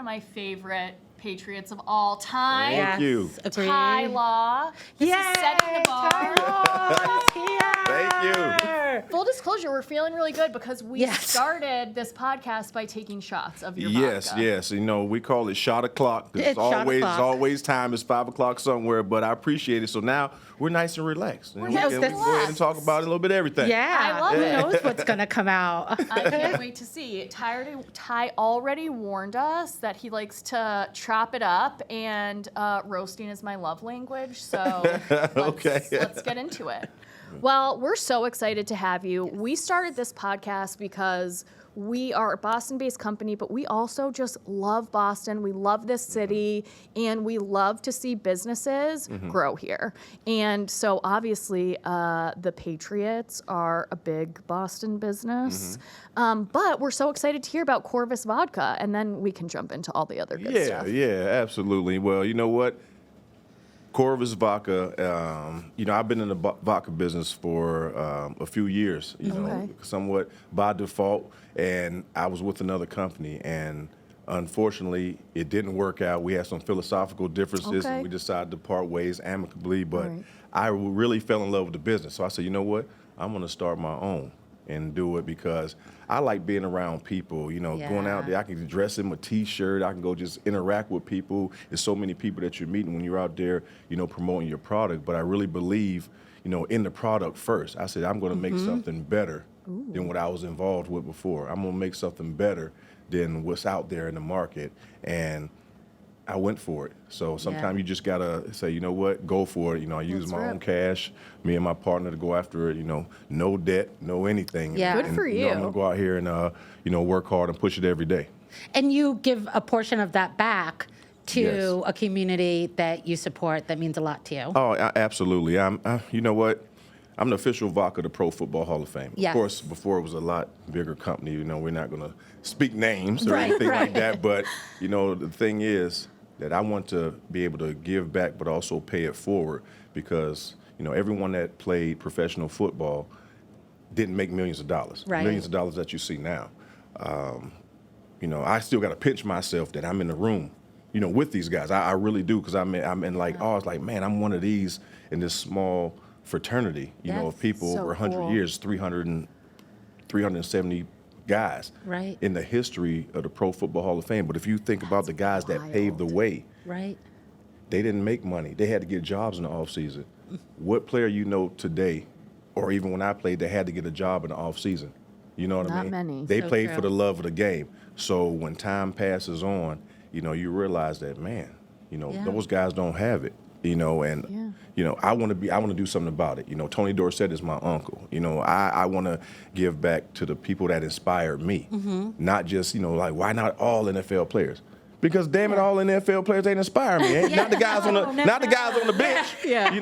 my favorite Patriots of all time. Thank you. Ty Law. This is setting the bar. Thank you. Full disclosure, we're feeling really good because we started this podcast by taking shots of your Yes, vodka. yes. You know, we call it shot o'clock. It's always time. It's 5 o'clock somewhere, but I appreciate it. So now we're nice and relaxed. And we can go ahead and talk about a little bit of everything. Yeah, I love who it. knows what's going to come out. I can't wait to see. Ty already warned us that he likes to chop it up, and roasting is my love language. So let's get into it. Well, we're so excited to have you. We started this podcast because we are a Boston-based company, but we also just love Boston. We love this city, and we love to see businesses grow here. And so obviously, the Patriots are a big Boston business. But we're so excited to hear about Corvus Vodka, and then we can jump into all the other good stuff. Yeah, absolutely. Well, you know what? Corvus Vodka, I've been in the vodka business for a few years, somewhat by default, and I was with another company, and unfortunately, it didn't work out. We had some philosophical differences, and we decided to part ways amicably, but I really fell in love with the business. So I said, you know what? I'm going to start my own and do it because I like being around people, going out there. I can dress in my T-shirt. I can go just interact with people. There's so many people that you're meeting when you're out there, promoting your product. But I really believe, in the product first. I said, I'm going to make something better than what I was involved with before. I'm going to make something better than what's out there in the market. And I went for it. So sometimes you just got to say, you know what, go for it. I use my own cash, me and my partner to go after it, no debt, no anything. Yeah. Good for you. I'm going to go out here and, work hard and push it every day. And you give a portion of that back to a community that you support that means a lot to you. Oh, absolutely. You know what? I'm the official vodka of the Pro Football Hall of Fame. Yes. Of course, before it was a lot bigger company. We're not going to speak names or anything like that. But, the thing is, that I want to be able to give back but also pay it forward because, everyone that played professional football didn't make millions of dollars. Right. Millions of dollars that you see now. I still got to pinch myself that I'm in the room, with these guys. I really do because I'm in like, it's like, man, I'm one of these in this small fraternity, of people so over 100 years, 370 guys in the history of the Pro Football Hall of Fame. But if you think about the guys that paved the way, they didn't make money. They had to get jobs in the off season. What player today, or even when I played, they had to get a job in the off season? You know what I mean? Not many. They So played true. for the love of the game. So when time passes on, you realize that, man, those guys don't have it. I want to do something about it. Tony Dorsett is my uncle. I want to give back to the people that inspired me, not just, like, why not all NFL players? Because damn it, all NFL players ain't inspire me. Not the guys on the bench. I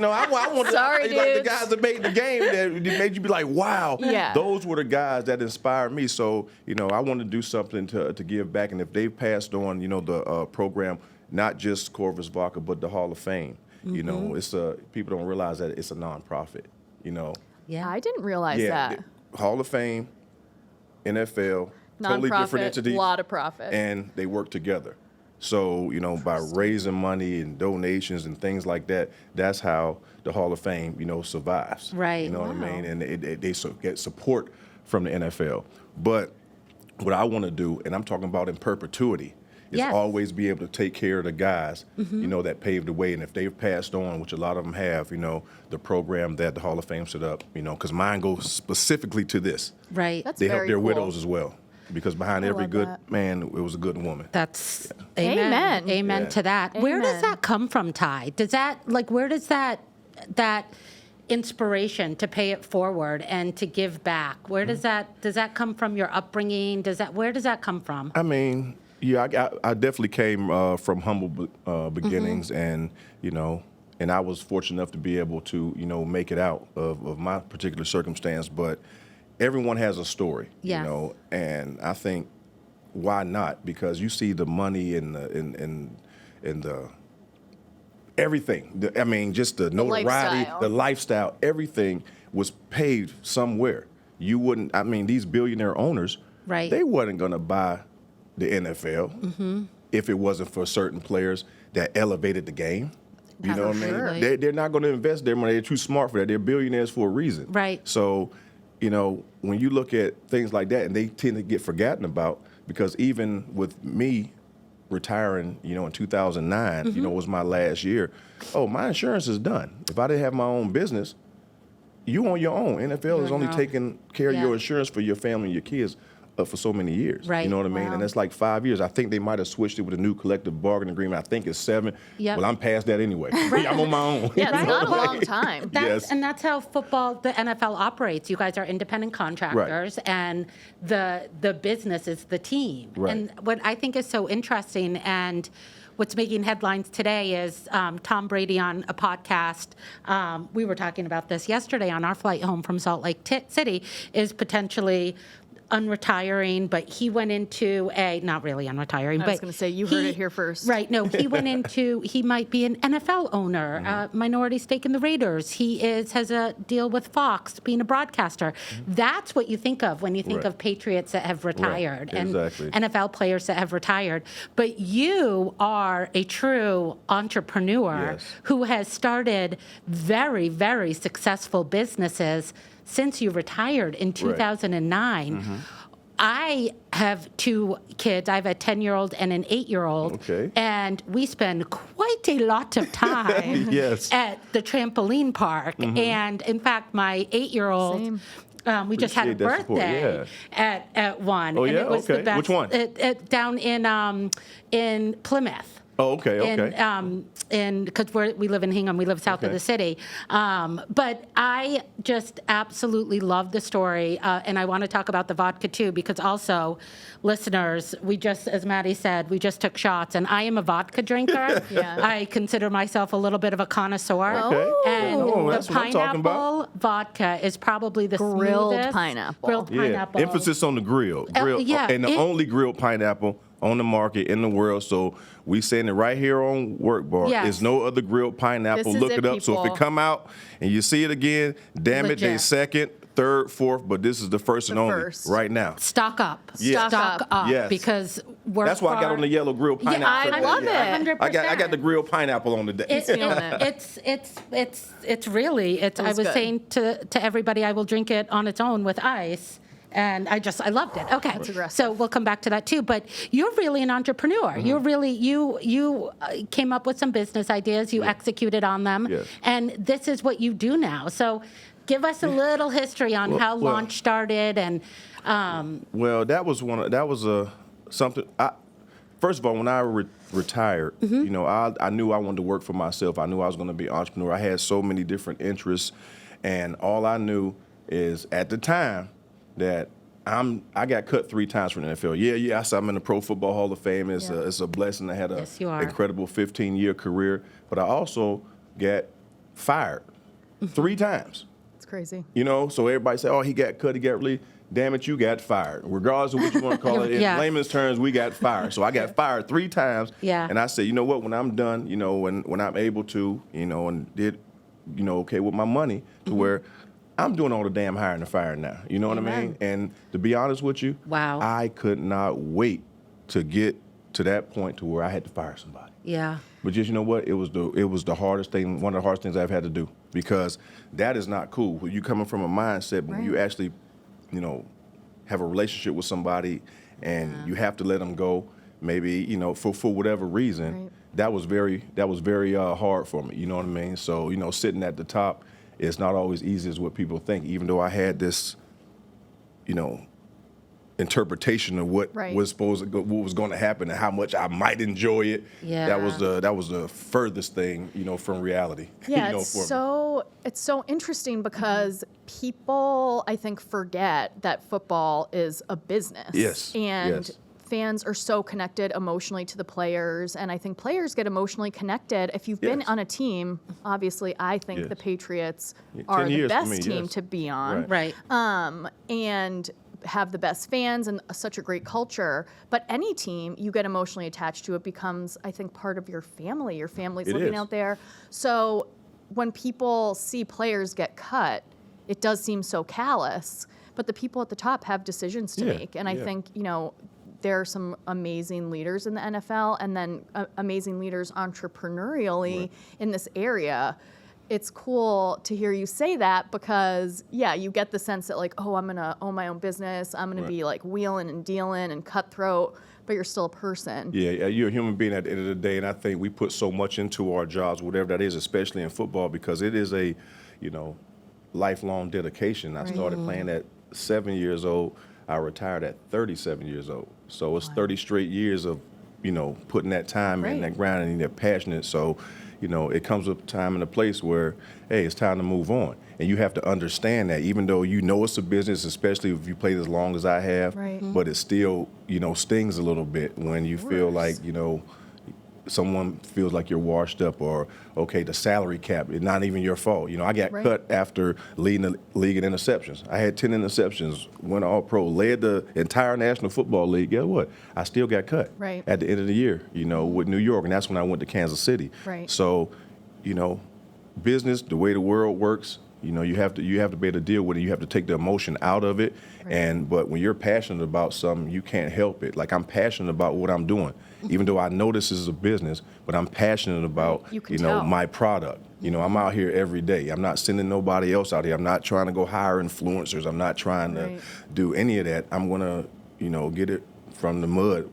want the guys that made the game that made you be like, wow. Those were the guys that inspired me. So I want to do something to give back. And if they've passed on, the program, not just Corvus Vodka, but the Hall of Fame. It's people don't realize that it's a nonprofit. I didn't realize that. Hall of Fame, NFL, totally different entities, a lot of profit, and they work together. So by raising money and donations and things like that, that's how the Hall of Fame survives. Right. You know what I mean? And they get support from the NFL. But what I want to do, and I'm talking about in perpetuity, is always be able to take care of the guys, that paved the way. And if they've passed on, which a lot of them have, the program that the Hall of Fame set up, because mine goes specifically to this. Right. That's They help very their cool. widows as well. Because behind every love good that. man, it was a good woman. That's Amen. Amen to that. Where does that come from, Ty? Where does that inspiration to pay it forward and to give back? Where does that come from? Your upbringing? Where does that come from? I mean, I definitely came from humble beginnings, and and I was fortunate enough to be able to make it out of my particular circumstance. But everyone has a story, and I think why not? Because you see the money and the everything. Just the notoriety, the lifestyle, everything was paid somewhere. You wouldn't. These billionaire owners, they wasn't gonna buy the NFL if it wasn't for certain players that elevated the game. You know what I mean? Absolutely. They're not going to invest their money. They're too smart for that. They're billionaires for a reason. Right. So, when you look at things like that, and they tend to get forgotten about, because even with me retiring, in 2009, was my last year. Oh, my insurance is done. If I didn't have my own business, you on your own. NFL is only taking care of your insurance for your family and your kids for so many years. Right. You know what I mean? Wow. And that's like 5 years. I think they might have switched it with a new collective bargaining agreement. I think it's 7. Yep. Well, I'm past that anyway. I'm on my own. Yeah, it's not a Right. long time. Yes. And that's how the NFL operates. You guys are independent contractors, and the business is the team. Right. And what I think is so interesting, and what's making headlines today is Tom Brady on a podcast. We were talking about this yesterday on our flight home from Salt Lake City, is potentially unretiring, but he went into not really unretiring, but I was going to say, you heard it here first. Right. No, he went into, he might be an NFL owner, minority stake in the Raiders. He has a deal with Fox, being a broadcaster. That's what you think of when you think Right. of Patriots that have retired and Exactly. NFL players that have retired. But you are a true entrepreneur Yes. who has started very, very successful businesses since you retired in 2009. I have 2 kids. I have a 10-year-old and an 8-year-old. Okay. And we spend quite a lot of time Yes. at the trampoline park. And in fact, my 8-year-old, Same. we just had a Appreciate that support, birthday at one. Oh, and yeah? it was the Okay. best. Which one? Down in Plymouth. Oh, okay. Because we live in Hingham, we live south of the city. But I just absolutely love the story, and I want to talk about the vodka too, because also, listeners, as Maddie said, we just took shots, and I am a vodka drinker. Yeah. I consider myself a little bit of a connoisseur. Okay. And Oh, the that's what I'm talking about. pineapple vodka is probably the Grilled smoothest. pineapple. Grilled Yeah. pineapple. Emphasis on the grill. yeah, And the only grilled pineapple on the market in the world. So we saying it right here on Workbar. Yes. There's no other grilled pineapple. This is Look it, it up. So if people. it come out and you see it again, damn it, they Legit. second, third, fourth, but this is the first and only first. right now. Stock up. Yes. Stock up. Yes. Because That's why I got on the yellow grilled Yeah, pineapple. I love today. it. 100%. I got the grilled pineapple on the day. It's feeling it. it's really I was good. saying to everybody I will drink it on its own with ice. And I loved it. Okay, aggressive. so we'll come back to that too. But you're really an entrepreneur. You're really you came up with some business ideas. You executed on them, Yes. and this is what you do now. So give us a little history on how well- launch started and. Well, that was something. First of all, when I retired, I knew I wanted to work for myself. I knew I was going to be an entrepreneur. I had so many different interests, and all I knew is at the time that I got cut 3 times from the NFL. Yes, I'm in the Pro Football Hall of Fame. It's a blessing. I had an Yes, you are. incredible 15-year career, but I also got fired 3 times. It's crazy. So everybody say, oh, he got cut, he got released. Damn it, you got fired. Regardless of what you want to call it, in Yes. layman's terms, we got fired. So I got fired 3 times. Yeah. And I said, you know what, when I'm done, when I'm able to, and did, okay with my money to where I'm doing all the damn hiring and firing now. You know what I mean? Amen. And to be honest with you, Wow. I could not wait to get to that point to where I had to fire somebody. Yeah. But just, you know what? It was the hardest thing, one of the hardest things I've had to do, because that is not cool. When you coming from a mindset, when you actually, have a relationship with somebody and you have to let them go, maybe, for whatever reason, Right. that was very hard for me. You know what I mean? So, sitting at the top, it's not always easy as what people think, even though I had this, interpretation of what Right. was what was going to happen and how much I might enjoy it. Yeah. That was the furthest thing, from reality. Yeah, for it's me. so interesting because people, I think, forget that football is a business. Yes, And yes. fans are so connected emotionally to the players, and I think players get emotionally connected. If you've been Yes. on a team, obviously, I think Yes. the Patriots Yeah, are 10 the years for best me, team yes. to be on. Right. And have the best fans and such a great culture. But any team you get emotionally attached to, it becomes, I think, part of your family. Your family's It living is. out there. So when people see players get cut, it does seem so callous. But the people at the top have decisions to Yeah, make. And I yeah. think, there are some amazing leaders in the NFL, and then amazing leaders entrepreneurially in this area. It's cool to hear you say that because, yeah, you get the sense that, like, oh, I'm going to own my own business. I'm going to be, like, wheeling and dealing and cutthroat, but you're still a person. Yeah, you're a human being at the end of the day, and I think we put so much into our jobs, whatever that is, especially in football, because it is a, lifelong dedication. I started playing at 7 years old. I retired at 37 years old. So it's 30 straight years of, putting that time in, that grinding, and that passionate. So, it comes a time and a place where, hey, it's time to move on. And you have to understand that, even though it's a business, especially if you played as long as I have, but it still, stings a little bit when you feel like, someone feels like you're washed up, or, okay, the salary cap is not even your fault. I got cut after leading the league in interceptions. I had 10 interceptions, went all pro, led the entire National Football League. Guess what? I still got cut at the end of the year, with New York, and that's when I went to Kansas City. So, business, the way the world works, you have to be able to deal with it. You have to take the emotion out of it. But when you're passionate about something, you can't help it. Like, I'm passionate about what I'm doing, even though I know this is a business, but I'm passionate about, my product. I'm out here every day. I'm not sending nobody else out here. I'm not trying to go hire influencers. I'm not trying to do any of that. I'm going to, get it from the mud,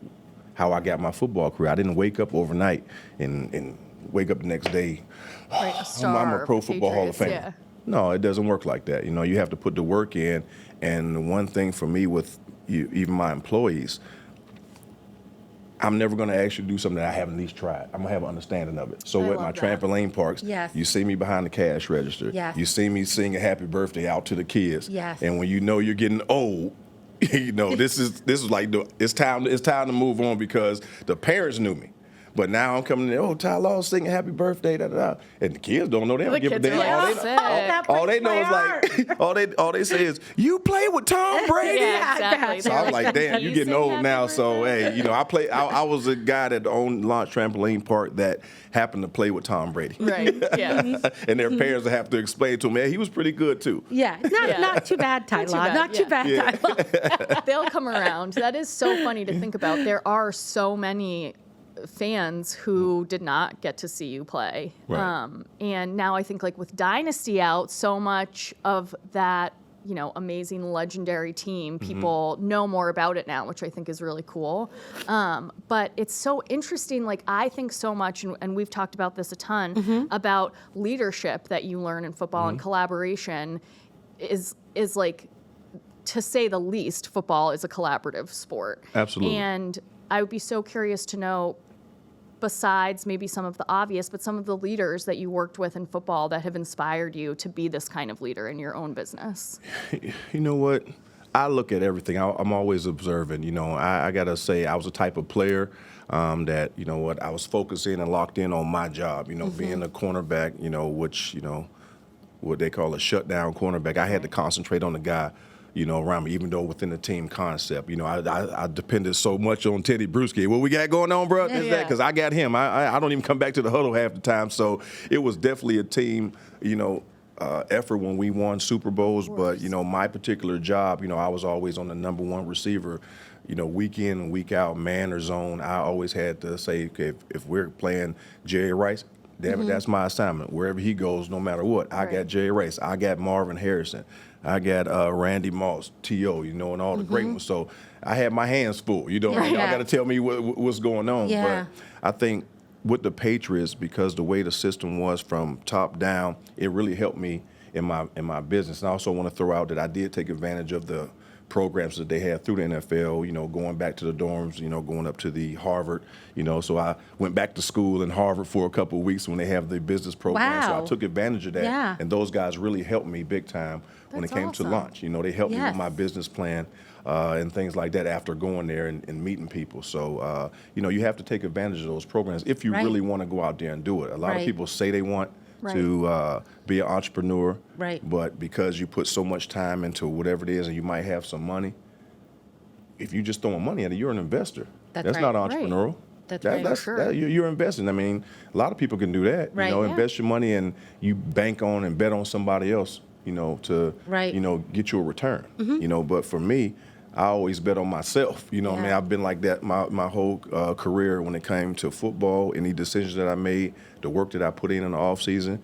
how I got my football career. I didn't wake up overnight and wake up the next day, I'm a Pro Football Hall of Famer. Yeah. No, it doesn't work like that. You have to put the work in. And the one thing for me with even my employees, I'm never going to ask you to do something that I haven't at least tried. I'm going to have an understanding of it. So at my trampoline parks, you see me behind the cash register. You see me sing a happy birthday out to the kids. And when you're getting old, this is like it's time to move on, because the parents knew me. But now I'm coming in, Ty Law's singing happy birthday, and the kids don't know. They don't give a damn. All they know is like, all they say is, you play with Tom Brady. Yeah, exactly. So I'm like, damn, you getting old now. So hey, I was a guy that owned Launch Trampoline Park that happened to play with Tom Brady. Right. Yeah. And their parents have to explain to them, hey, he was pretty good too. Yeah. Not too bad, Ty Law. Not too bad, Ty Law. They'll come around. That is so funny to think about. There are so many fans who did not get to see you play. And now I think, like, with Dynasty out, so much of that, amazing legendary team, people know more about it now, which I think is really cool. But it's so interesting. Like, I think so much, and we've talked about this a ton, about leadership that you learn in football, and collaboration is like, to say the least, football is a collaborative sport. Absolutely. And I would be so curious to know, besides maybe some of the obvious, but some of the leaders that you worked with in football that have inspired you to be this kind of leader in your own business. You know what? I look at everything. I'm always observant. I got to say, I was a type of player that, I was focused in and locked in on my job, being a cornerback, which, what they call a shutdown cornerback. I had to concentrate on the guy around me, even though within the team concept, I depended so much on Teddy Bruschi. What we got going on, bro? Is that because I got him? I don't even come back to the huddle half the time. So it was definitely a team, effort when we won Super Bowls. But my particular job, I was always on the number one receiver. Week in and week out, man or zone. I always had to say, okay, if we're playing Jerry Rice, damn it, that's my assignment. Wherever he goes, no matter what, I got Jerry Rice, I got Marvin Harrison, I got Randy Moss, T.O., and all the great ones. So I had my hands full. Y'all got to tell me what's going on. But I think with the Patriots, because the way the system was from top down, it really helped me in my business. And I also want to throw out that I did take advantage of the programs that they had through the NFL, going back to the dorms, going up to the Harvard, so I went back to school in Harvard for a couple of weeks when they have the business program. So I took advantage of that. And those guys really helped me big time when it came to lunch. They helped me with my business plan and things like that after going there and meeting people. So, you have to take advantage of those programs if you really want to go out there and do it. A lot of people say they want to be an entrepreneur, but because you put so much time into whatever it is and you might have some money, if you just throwing money at it, you're an investor. That's not entrepreneurial. You're investing. I mean, a lot of people can do that. Invest your money and you bank on and bet on somebody else, to get you a return. But for me, I always bet on myself. You know what I mean? Yeah. I've been like that my whole career when it came to football, any decisions that I made, the work that I put in the off season,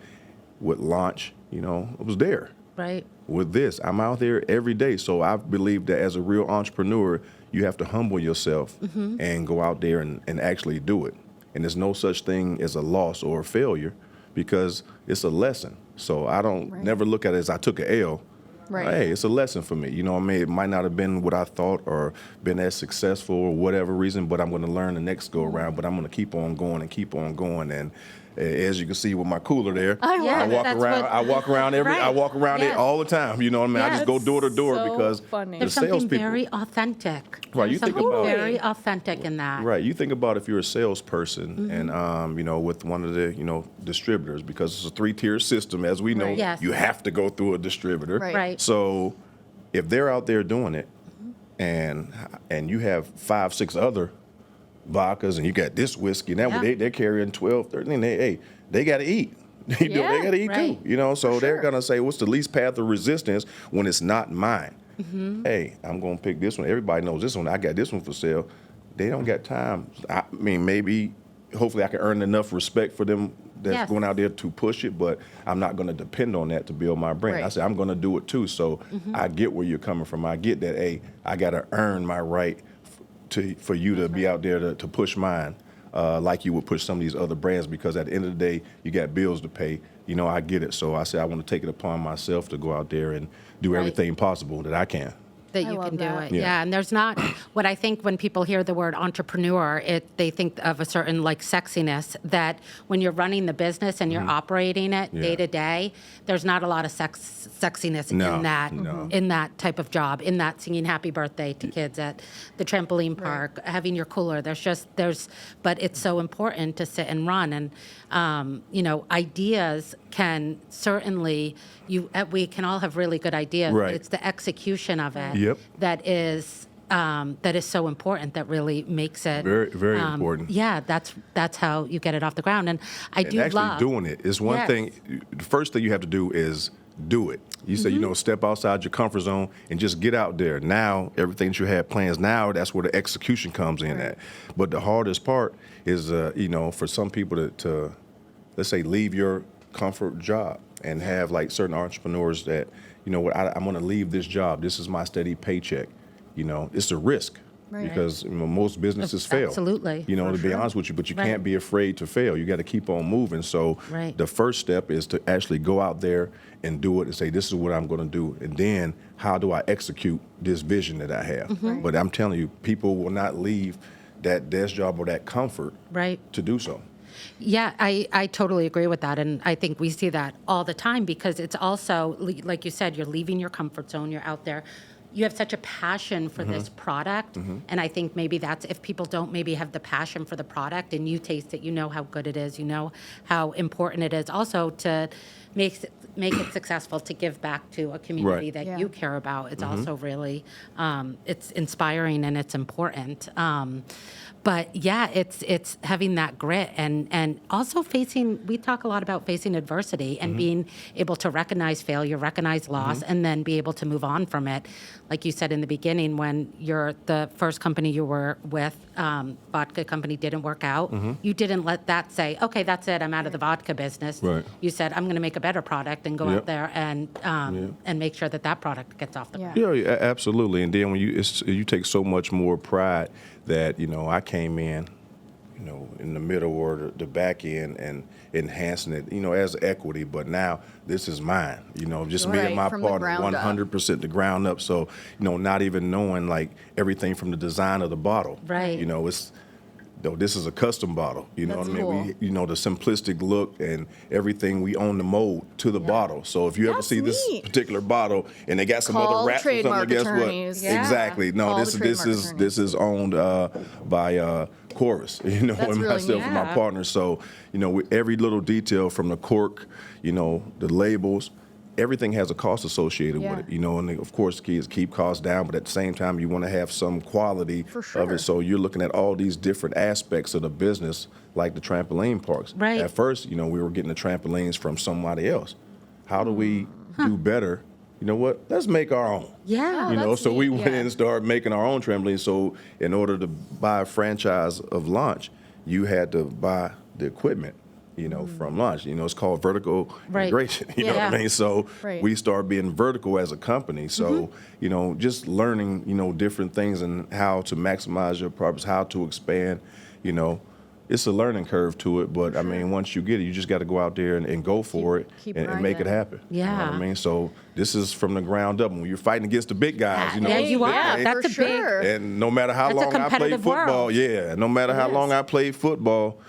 with launch, you know, I was there. Right. With this, I'm out there every day. So I believe that as a real entrepreneur, you have to humble yourself and go out there and actually do it. And there's no such thing as a loss or a failure because it's a lesson. So I don't never look at it as I took an L. Right. Hey, it's a lesson for me. You know what I mean? It might not have been what I thought or been as successful or whatever reason, but I'm going to learn the next go around. But I'm going to keep on going and keep on going. And as you can see with my cooler there, I love it. I walk around Right. it all the time. You know what I mean? I just go door to door so because funny. the There's something salespeople. very authentic. Right, you There's think something about- very authentic in that. Right. You think about if you're a salesperson and, you know, with one of the, you know, distributors, because it's a 3-tier system, as we know, Right. Yes. you have to go through a distributor. Right. Right. So if they're out there doing it and you have 5, 6 other vodkas and you got this whiskey and that Yeah. they're carrying 12, 13, they got to eat. You know, they Yeah. got to eat Right. too. You know, so they're sure. going to say, what's the least path of resistance when it's not mine? Hey, I'm going to pick this one. Everybody knows this one. I got this one for sale. They don't got time. I mean, maybe, hopefully I can earn enough respect for them that's Yes. going out there to push it, but I'm not going to depend on that to build my brand. I Right. said, I'm going to do it too. So I get where you're coming from. I get that, hey, I got to earn my right for you to be out there to push mine like you would push some of these other brands, because at the end of the day, you got bills to pay. You know, I get it. So I said, I want to take it upon myself to go out there and do Right. everything possible that I can. That I you love can do that. it. Yeah. Yeah. And there's not what I think when people hear the word entrepreneur, they think of a certain like sexiness that when you're running the business and you're operating it Yeah. day to day, there's not a lot of sexiness No, in that type of job, in that singing happy birthday to kids at the trampoline park, having your cooler. But it's so important to sit and run. And, you know, ideas can certainly, we can all have really good ideas. Right. It's the execution of it Yep. that is so important, that really makes it Very, very important. Yeah, that's how you get it off the ground. And I And do actually love doing it is one Yes. thing. The first thing you have to do is do it. You say, you know, step outside your comfort zone and just get out there. Now, everything that you had plans, now that's where the execution comes in at. But the hardest part is, you know, for some people to, let's say, leave your comfort job and have like certain entrepreneurs that, you know what, I'm going to leave this job. This is my steady paycheck. You know, it's a risk. Right. Because you know, most businesses fail. Absolutely. You know, to be honest with you, but you Right. can't be afraid to fail. You got to keep on moving. So Right. the first step is to actually go out there and do it and say, this is what I'm going to do. And then how do I execute this vision that I have? Mm-hmm. But I'm telling you, people will not leave that desk job or that comfort Right. to do so. Yeah, I totally agree with that. And I think we see that all the time because it's also, like you said, you're leaving your comfort zone, you're out there. You have such a passion for this product. And I think maybe that's, if people don't maybe have the passion for the product and you taste it, you know how good it is, you know how important it is also to make it successful, to give back to a community Right. that Yeah. you care about. It's also really, it's inspiring and it's important. But yeah, it's having that grit and also we talk a lot about facing adversity and being able to recognize failure, recognize loss, and then be able to move on from it. Like you said in the beginning, when the first company you were with, vodka company, didn't work out, you didn't let that say, okay, that's it, I'm out of the vodka business. Right. You said, I'm going to make a better product and go Yep. out there and make sure that product gets off the ground. Yeah, absolutely. And then when you take so much more pride that, you know, I came in, you know, in the middle or the back end and enhancing it, you know, as equity. But now this is mine, you know, just me Right, and my from the partner, ground up. 100% the ground up. So, you know, not even knowing like everything from the design of the bottle. Right. You know, this is a custom bottle. You know That's what I mean? cool. You know, the simplistic look and everything, we own the mold to the bottle. So if you ever That's see this neat. particular bottle and they got some Call other the wraps or something, trademark guess what? attorneys. Yeah. Exactly. No, Call this the this trademark is attorneys. this is owned by Corvus, you know, That's and really myself neat. and my Yeah. partner. So, you know, with every little detail from the cork, you know, the labels, everything has a cost associated Yeah. with it, you know, and of course kids keep costs down, but at the same time you want to have some quality For of sure. it. So you're looking at all these different aspects of the business, like the trampoline parks. Right. At first, you know, we were getting the trampolines from somebody else. How do we do better you know what? Let's make our own. Yeah. You know, that's so we neat, went in yeah. and started making our own trampolines. So in order to buy a franchise of launch, you had to buy the equipment, you know, from launch. You know, it's called vertical Right. integration. You know what I Yeah. mean? So Right. we started being vertical as a company. So, you know, just learning, you know, different things and how to maximize your profits, how to expand, you know. It's a learning curve to it, but I mean, once you get it, you just got to go out there and go for Keep it and make it grinding. happen. You know what Yeah. I mean? So this is from the ground up. When you're fighting against the big guys, you know. Yeah, you are. they- That's for a big- sure. and no matter how That's a long I played competitive football, world. yeah, no matter how is. long I played football,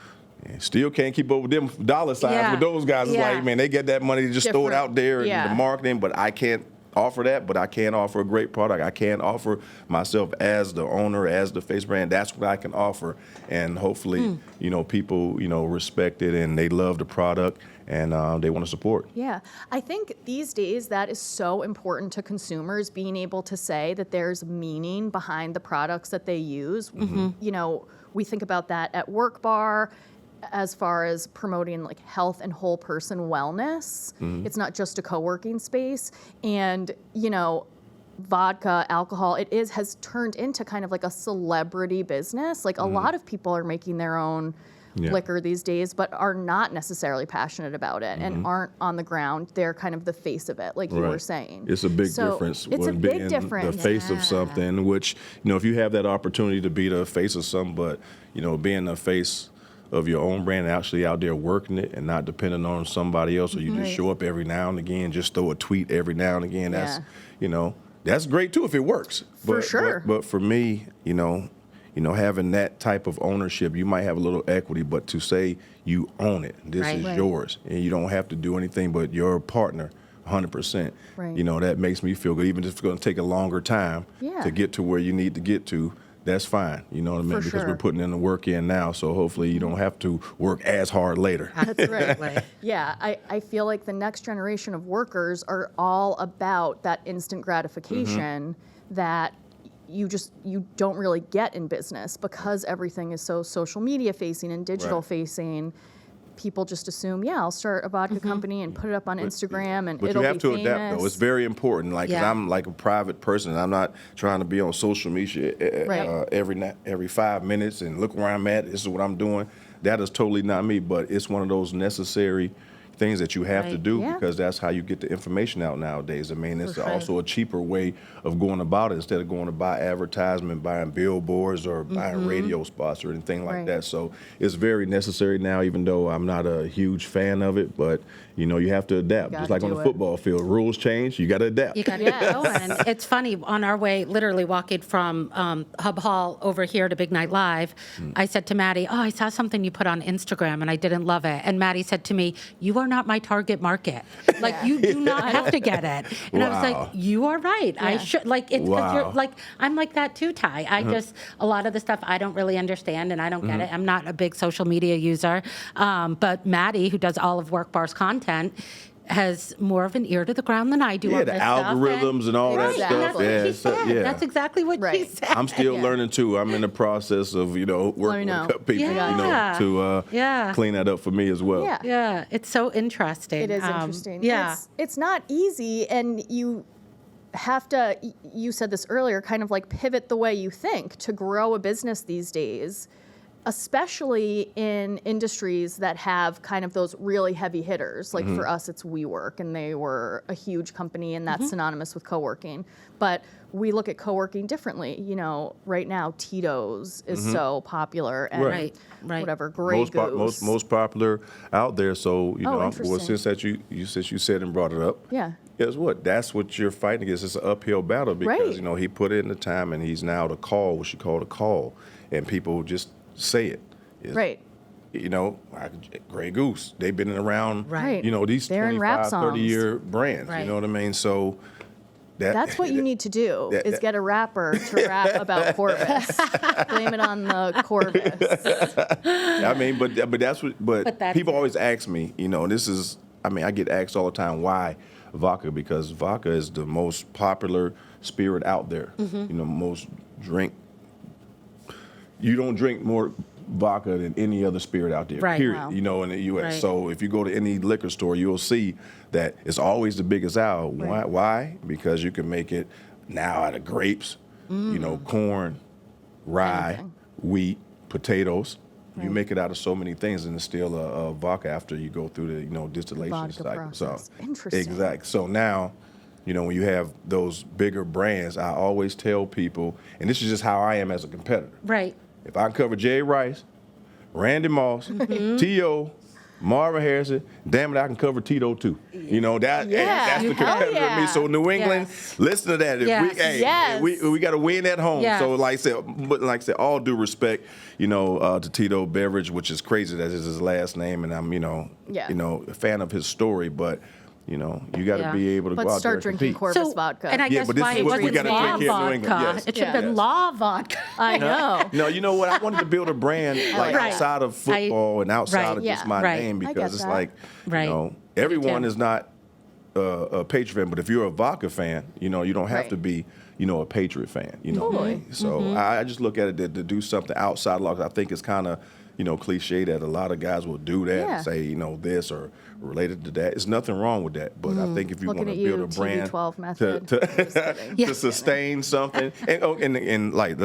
still can't keep up with them dollar signs Yeah. with those guys. It's Yeah. like, man, they get that money, they just throw it Different. out there and Yeah. the marketing, but I can't offer that, but I can offer a great product. I can offer myself as the owner, as the face brand. That's what I can offer. And hopefully, you know, people, you know, respect it and they love the product and they want to support. Yeah, I think these days that is so important to consumers, being able to say that there's meaning behind the products that they use. You know, we think about that at Workbar as far as promoting like health and whole person wellness. It's not just a co-working space. And, you know, vodka, alcohol, has turned into kind of like a celebrity business. Like a lot of people are making their own Yeah. liquor these days, but are not necessarily passionate about it and aren't on the ground. They're kind of the face of it, like you were Right. saying. It's a big So difference. It's a with big being difference. The face Yeah. of something, which, you know, if you have that opportunity to be the face of something, but, you know, being the face of your own brand, actually out there working it and not depending on somebody else, or you just Right. show up every now and again, just throw a tweet every now and again. That's, Yeah. you know, that's great too if it works. For sure. But for me, you know, having that type of ownership, you might have a little equity, but to say you own it, this Right. is Right. yours, and you don't have to do anything but your partner, 100%. Right. You know, that makes me feel good. Even if it's going to take a longer time Yeah. to get to where you need to get to, that's fine. You know what I mean? For Because sure. we're putting in the work in now, so hopefully you don't have to work as hard later. That's right. Absolutely. Yeah, I feel like the next generation of workers are all about that instant gratification that you don't really get in business because everything is so social media facing and digital Right. facing. People just assume, yeah, I'll start a vodka company and put it up on Instagram and But it'll you have be to famous. adapt, though. It's very important. Like, 'cause Yeah. I'm like a private person. I'm not trying to be on social media Right. every 5 minutes and look where I'm at. This is what I'm doing. That is totally not me. But it's one of those necessary things that you have to Right. do Yeah. because that's how you get the information out nowadays. I mean, it's For sure. also a cheaper way of going about it instead of going to buy advertisement, buying billboards or buying radio spots or anything like Right. that. So it's very necessary now, even though I'm not a huge fan of it. But, you know, you have to adapt. Gotta Just like on do the it. football field, rules change, you got to adapt. You got to Yes. go. And it's funny, on our way, literally walking from Hub Hall over here to Big Night Live, I said to Maddie, I saw something you put on Instagram and I didn't love it. And Maddie said to me, you are not my target market. Like, you do not have to get it. And I was Wow. like, you are right. I Yeah. should, like, it's because you're Wow. like, I'm like that too, Ty. I just, a lot of the stuff I don't really understand and I don't get it. I'm not a big social media user. But Maddie, who does all of Workbar's content, has more of an ear to the ground than I do Yeah, on the this stuff. algorithms and all that Right, stuff. and that's what Yeah, she so- said. yeah. That's exactly what she Right. said. I'm still Yeah. learning too. I'm in the process of, you know, working know. with people, Yeah. you know, to Yeah. clean that up for me as well. Yeah. Yeah, it's so interesting. It is interesting. Yeah. It's not easy, and you have to, you said this earlier, kind of like pivot the way you think to grow a business these days, especially in industries that have kind of those really heavy hitters. Like for us, it's WeWork, and they were a huge company, and that's synonymous with co-working. But we look at co-working differently. You know, right now, Tito's is so popular, and Right, right. whatever, Grey Goose. Most popular out there. So, you know, well, interesting. since that since you said and brought it up, Yeah. guess what? That's what you're fighting against. It's an uphill battle because, Right. you know, he put in the time and he's now the call, what you call the call. And people just say it. It's- Right. You know, like Grey Goose, they've been around, Right. you know, these They're in rap 25, 30-year songs. brands. Right. You know what I mean? So That's what you need to do, is get a rapper to rap about Corvus. Blame it on the Corvus. I mean, but that's what. But that's people it. always ask me, you know, this is. I mean, I get asked all the time why vodka, because vodka is the most popular spirit out there. You know, most drink. You don't drink more vodka than any other spirit out there, Right. period, Wow. you know, in the U.S. Right. So if you go to any liquor store, you'll see that it's always the biggest out. Right. Why? Because you can make it now out of grapes, you know, corn, rye, Anything. wheat, potatoes. You Right. make it out of so many things, and it's still a vodka after you go through the, you know, distillation Vodka cycle. process. So, Interesting. exactly. So now, you know, when you have those bigger brands, I always tell people, and this is just how I am as a competitor. Right. If I can cover Jay Rice, Randy Moss, T.O., Marvin Harrison, damn it, I can cover Tito too. You know, that's the Hell competitor in me. yeah. So New England, Yes. listen to that. If Yes. Yes. we got to win at home. Yes. So like I said, all due respect, you know, to Tito Beveridge, which is crazy that is his last name, and I'm, Yeah. you know, a fan of his story, but you know, you got to Yeah. be able to But go out there start and drinking compete. Corvus Vodka. And I Yeah, guess but this why is it what we wasn't gotta law drink here in New England. vodka. Yes. It should have been Yes. law vodka. I know. No, you know what? I wanted to build a brand like Right. outside of football and outside Right. of just Yeah. my Right. name I get because it's that. like, Right. you know, everyone too. is not a Patriot fan, but if you're a vodka fan, you know, you don't have Right. to be, you know, a Patriot fan. You know what I Totally. mean? So I just look at it to do something outside of law. I think it's kind of, you know, cliche that a lot of guys will do that Yeah. and say, you know, this or related to that. There's nothing wrong with that, but I think if you Looking want to at build you, a brand TB12 method. to Just kidding. Yeah. to sustain something, and like,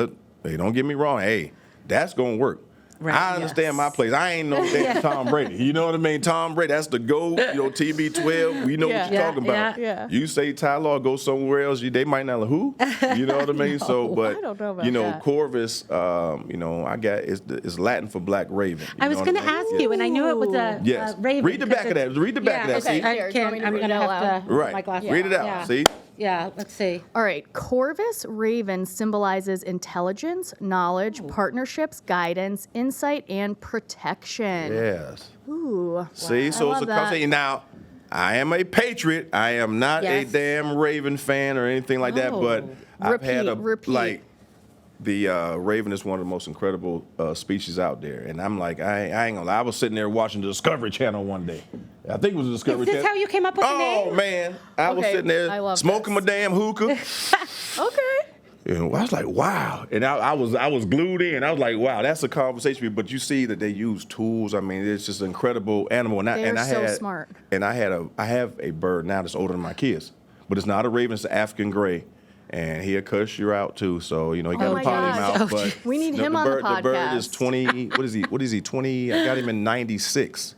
hey, don't get me wrong, hey, that's gonna work. Right. I understand my place. I ain't no damn Tom Brady. You know what I mean? Tom Brady, that's the GOAT. You know, TB12. We know Yeah. what you're Yeah, talking about. yeah. You say Ty Law, go somewhere else. They might not know who. You know what I mean? So, but I don't know about you know, that. Corvus. You know, I got it's Latin for black raven. You I was know going what to I mean? ask you, and I knew it was a, Yes. a raven. Read the back of that. Read the back of that. okay. See? I Here, do you want me can't. to I'm read going it to out have loud? to. Right. My glasses. Read it out. Yeah. See? Yeah. Let's see. All right. Corvus Raven symbolizes intelligence, knowledge, partnerships, guidance, insight, and protection. Yes. Ooh. See, so I it's love a conversation. Now, I am a Patriot. I am not Yes. a damn Raven fan or anything like that. But I've had Repeat. like the Raven is one of the most incredible species out there, and I'm like, I ain't gonna lie. I was sitting there watching the Discovery Channel one day. I think it was the Discovery Is this Channel. how you came up with the Oh name? man, I was Okay, sitting I there love smoking this. my damn hookah. Okay. And I was like, wow. And I was glued in. I was like, wow, that's a conversation. But you see that they use tools. I mean, it's just an incredible animal. And They're I so had, smart. And I have a bird now that's older than my kids. But it's not a raven, it's an African gray. And he'll cuss you out too. So, you know, you got my to potty him gosh. out. But We need him on the The bird is podcast. 20, what is he, 20, I got him in 96.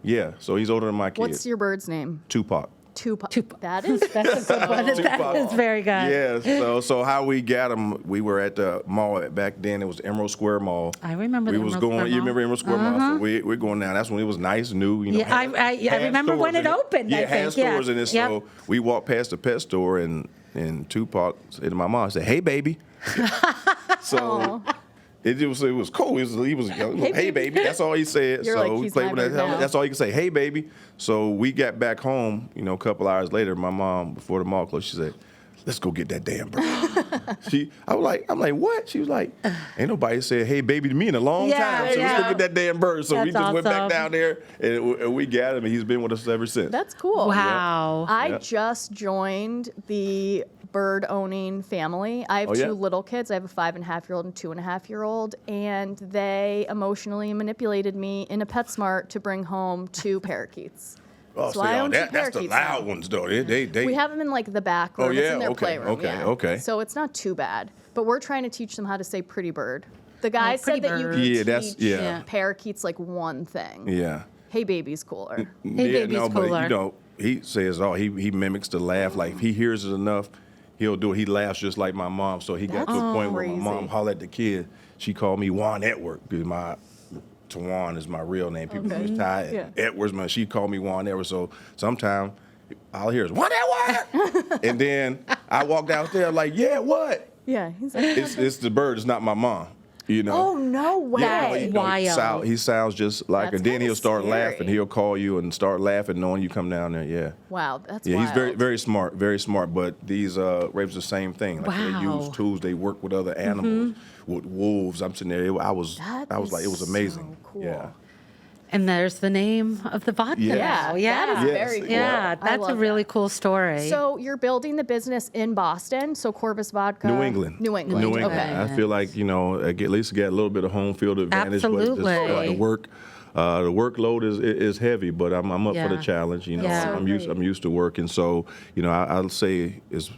Yeah, so he's older than my kids. What's your bird's name? Tupac. Tupac. Tupac. That is That's a good one. Tupac. That is very good. Yeah, so how we got him, we were at the mall back then. It was Emerald Square Mall. I remember we the was Emerald going. Square You Mall. remember Emerald Square Mall? So we're going down. That's when it was nice, new. You know, Yeah, I remember when stores it in opened, Yeah, I it had think, yeah. stores in it. Yep. So we walked past the pet store, and Tupac said to my mom, "said Hey, baby." So. It was cool. He was hey baby. That's all he said. You're so like, we "He's played my with that. bird now." That's all he could say. Hey baby. So we got back home. You know, a couple hours later, my mom before the mall closed, she said, "Let's go get that damn bird." I'm like, what? She was like, "Ain't nobody said hey baby to me in a long Yeah, time. So let's yeah. go get that damn bird." So we That's just went back awesome. down there and we got him, and he's been with us ever since. That's cool. Wow. I Yeah. just joined the bird owning family. I have Oh, two yeah? little kids. I have a 5.5-year-old and 2.5-year-old, and they emotionally manipulated me in a PetSmart to bring home 2 parakeets. Oh, So see, I own 2 that's the parakeets loud now. ones though. They We have them in like the back room. Oh, It's yeah? in their Okay, playroom. okay, yeah. okay. So it's not too bad. But we're trying to teach them how to say pretty bird. The guy Pretty said that you bird. can Yeah, that's- teach yeah. parakeets like one thing. yeah. Hey baby's cooler. Hey, baby's but cooler. you know, he says, he mimics the laugh. Like if he hears it enough, he'll do it. He laughs just like my mom. So he got to That's a point where my crazy. mom hollered at the kid. She called me Juan Edward because my Tawan is my real name. People Okay. just Ty Yeah. Edwards, man. She called me Juan Edward. So sometimes I'll hear is Juan Edward, and then I walk downstairs like, yeah, what? Yeah. He's like, It's the bird. It's not my mom. You know. oh no way. Yeah, That's you know, wild. he sounds just like, That's and then kinda he'll start scary. laughing. He'll call you and start laughing, knowing you come down there. Yeah. Wow, that's Yeah, wild. he's very, very smart, very smart. But these ravens the same thing. Like they use Wow. Mm-hmm. tools. They work with other animals, with wolves. I'm sitting there. I was That like, it was is amazing. so cool. Yeah. And there's the name of the vodka now. Yeah. That is very cool. Yeah, I that's a love really that. cool story. So you're building the business in Boston, so Corvus Vodka. New England. New England. Okay. I feel like, at least get a little bit of home field advantage. Absolutely. But the workload is heavy, but I'm up for the Yeah. challenge. Yeah. I'm used to working. So, I'll say it's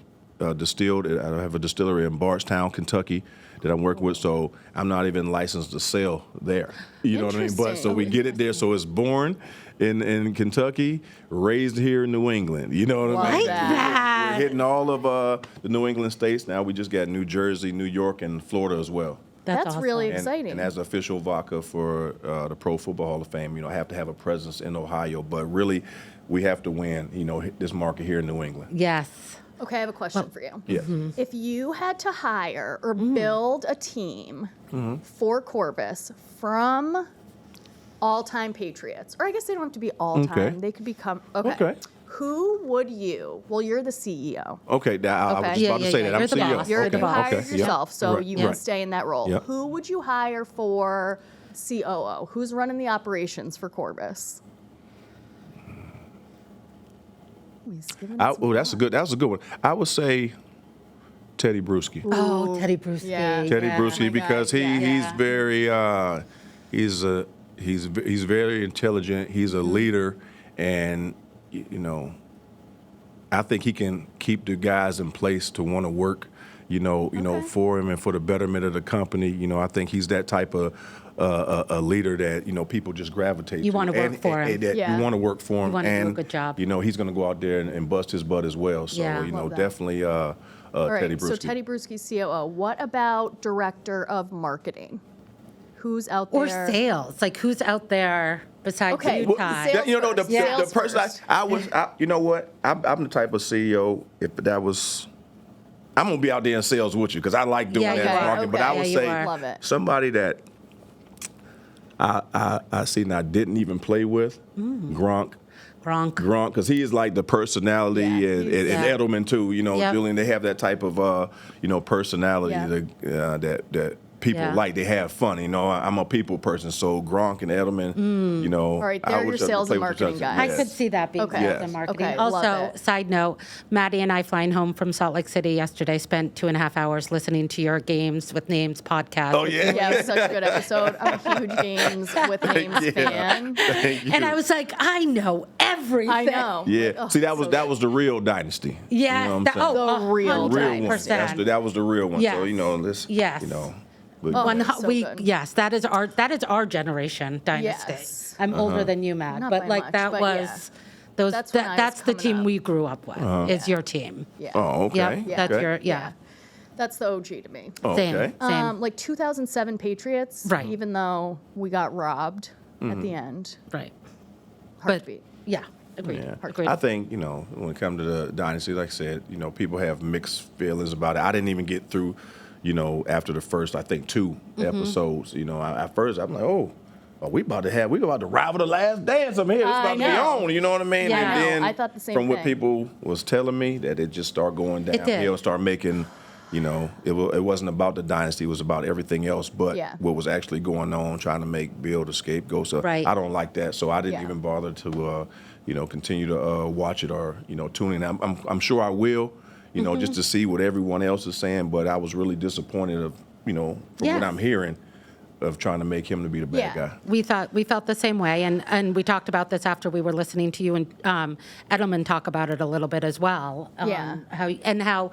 distilled. I have a distillery in Bardstown, Kentucky, that I'm working with. So I'm not even licensed to sell there. You know what I mean? But so we get it there. So it's born in Kentucky, raised here in New England. You know what I mean? Like that. We're hitting all of the New England states now. We just got New Jersey, New York, and Florida as well. That's awesome. really And, exciting. and as official vodka for the Pro Football Hall of Fame, I have to have a presence in Ohio. But really, we have to win, this market here in New England. Yes. Okay, I have a question for you. Yeah. If you had to hire or build a team for Corvus from all-time Patriots, or I guess they don't have to be all-time, Okay. they could become, Okay. Who would you, well, you're the CEO. Okay, now I was Okay. about to say that. You're I'm the CEO. boss. You're Okay. you hired Okay. yourself, Yeah. so Right. you can Right. stay in that role. Yeah. Who would you hire for COO? Who's running the operations for Corvus? He's giving us some That was a good one. I would say Teddy Bruschi. Oh, Teddy Bruschi. Yeah. Teddy Yeah. Bruschi, Oh my because God, he's yeah. very he's very intelligent. He's a leader, and I think he can keep the guys in place to want to work. For him and for the betterment of the company. I think he's that type of a leader that people just gravitate. You to. wanna work And- for him. and that Yeah. You want to work for him. You wanna do a and, good job. He's going to go out there and bust his butt as well. So Yeah. Love that. definitely All right, Teddy Bruschi. so Teddy Bruschi, COO. What about director of marketing? Who's out there? Or sales. Like, who's out there besides Okay. you, Well, Ty? sales- the Sales person first. you know what? I'm the type of CEO. If that was, I'm gonna be out there in sales with you because I like doing Yeah, that you are. marketing. But Okay. I would Yeah, you say are. Love it. somebody that I seen I didn't even play with, Gronk. Gronk. Because he is like the personality, Yeah, and he's- Yeah. Edelman too. Yep. Julian, they have that type of personality Yeah. that people Yeah. like. They have fun. I'm a people person, so Gronk and Edelman. All right, they're your sales and marketing guys. I could see that being Okay. sales Yes. and marketing. Okay, love Also, it. side note, Maddie and I flying home from Salt Lake City yesterday spent 2.5 hours listening to your Games with Names podcast. Oh yeah. Yeah, it was such a good episode. I'm a huge Games with Names fan. Thank you. And I was like, I know everything. I know. Yeah. Oh, See, that so was the real Dynasty. Yeah. You know what I'm saying? The real the real one. 100%. That was the real one. Yes. So this. Yes. But, One, so we good. yes, that is our generation Dynasty. Yes. I'm older than you, Matt, Not but by like much, that but was yeah. those. That's when I was That's the coming team up. we grew up with. Is your team? Yeah. Oh, okay. Yep, that's okay. your yeah. That's the OG to me. Oh, Same, okay. same. Like 2007 Patriots, Right. even though we got robbed at the end. Right. Heartbeat. Yeah. Agreed. Yeah. Agreed. I think, when it comes to the Dynasty, like I said, people have mixed feelings about it. I didn't even get through, after the first, I think, 2 episodes. At first, I'm like, we about to rival the Last Dance. I'm here. It's I about to be know. on. You know what I mean? Yeah. And I know. then I thought the same from what thing. people was telling me, that it just started going It did. downhill, start making, it wasn't about the Dynasty. It was about everything else but Yeah. what was actually going on, trying to make Bill the scapegoat. So Right. I don't like that. So I didn't Yeah. even bother to, continue to watch it or, tune in. I'm sure I will, just to see what everyone else is saying. But I was really disappointed of, from Yeah. what I'm hearing, of trying to make him to be the bad Yeah. guy. We felt the same way, and we talked about this after we were listening to you and Edelman talk about it a little bit as well. Yeah. How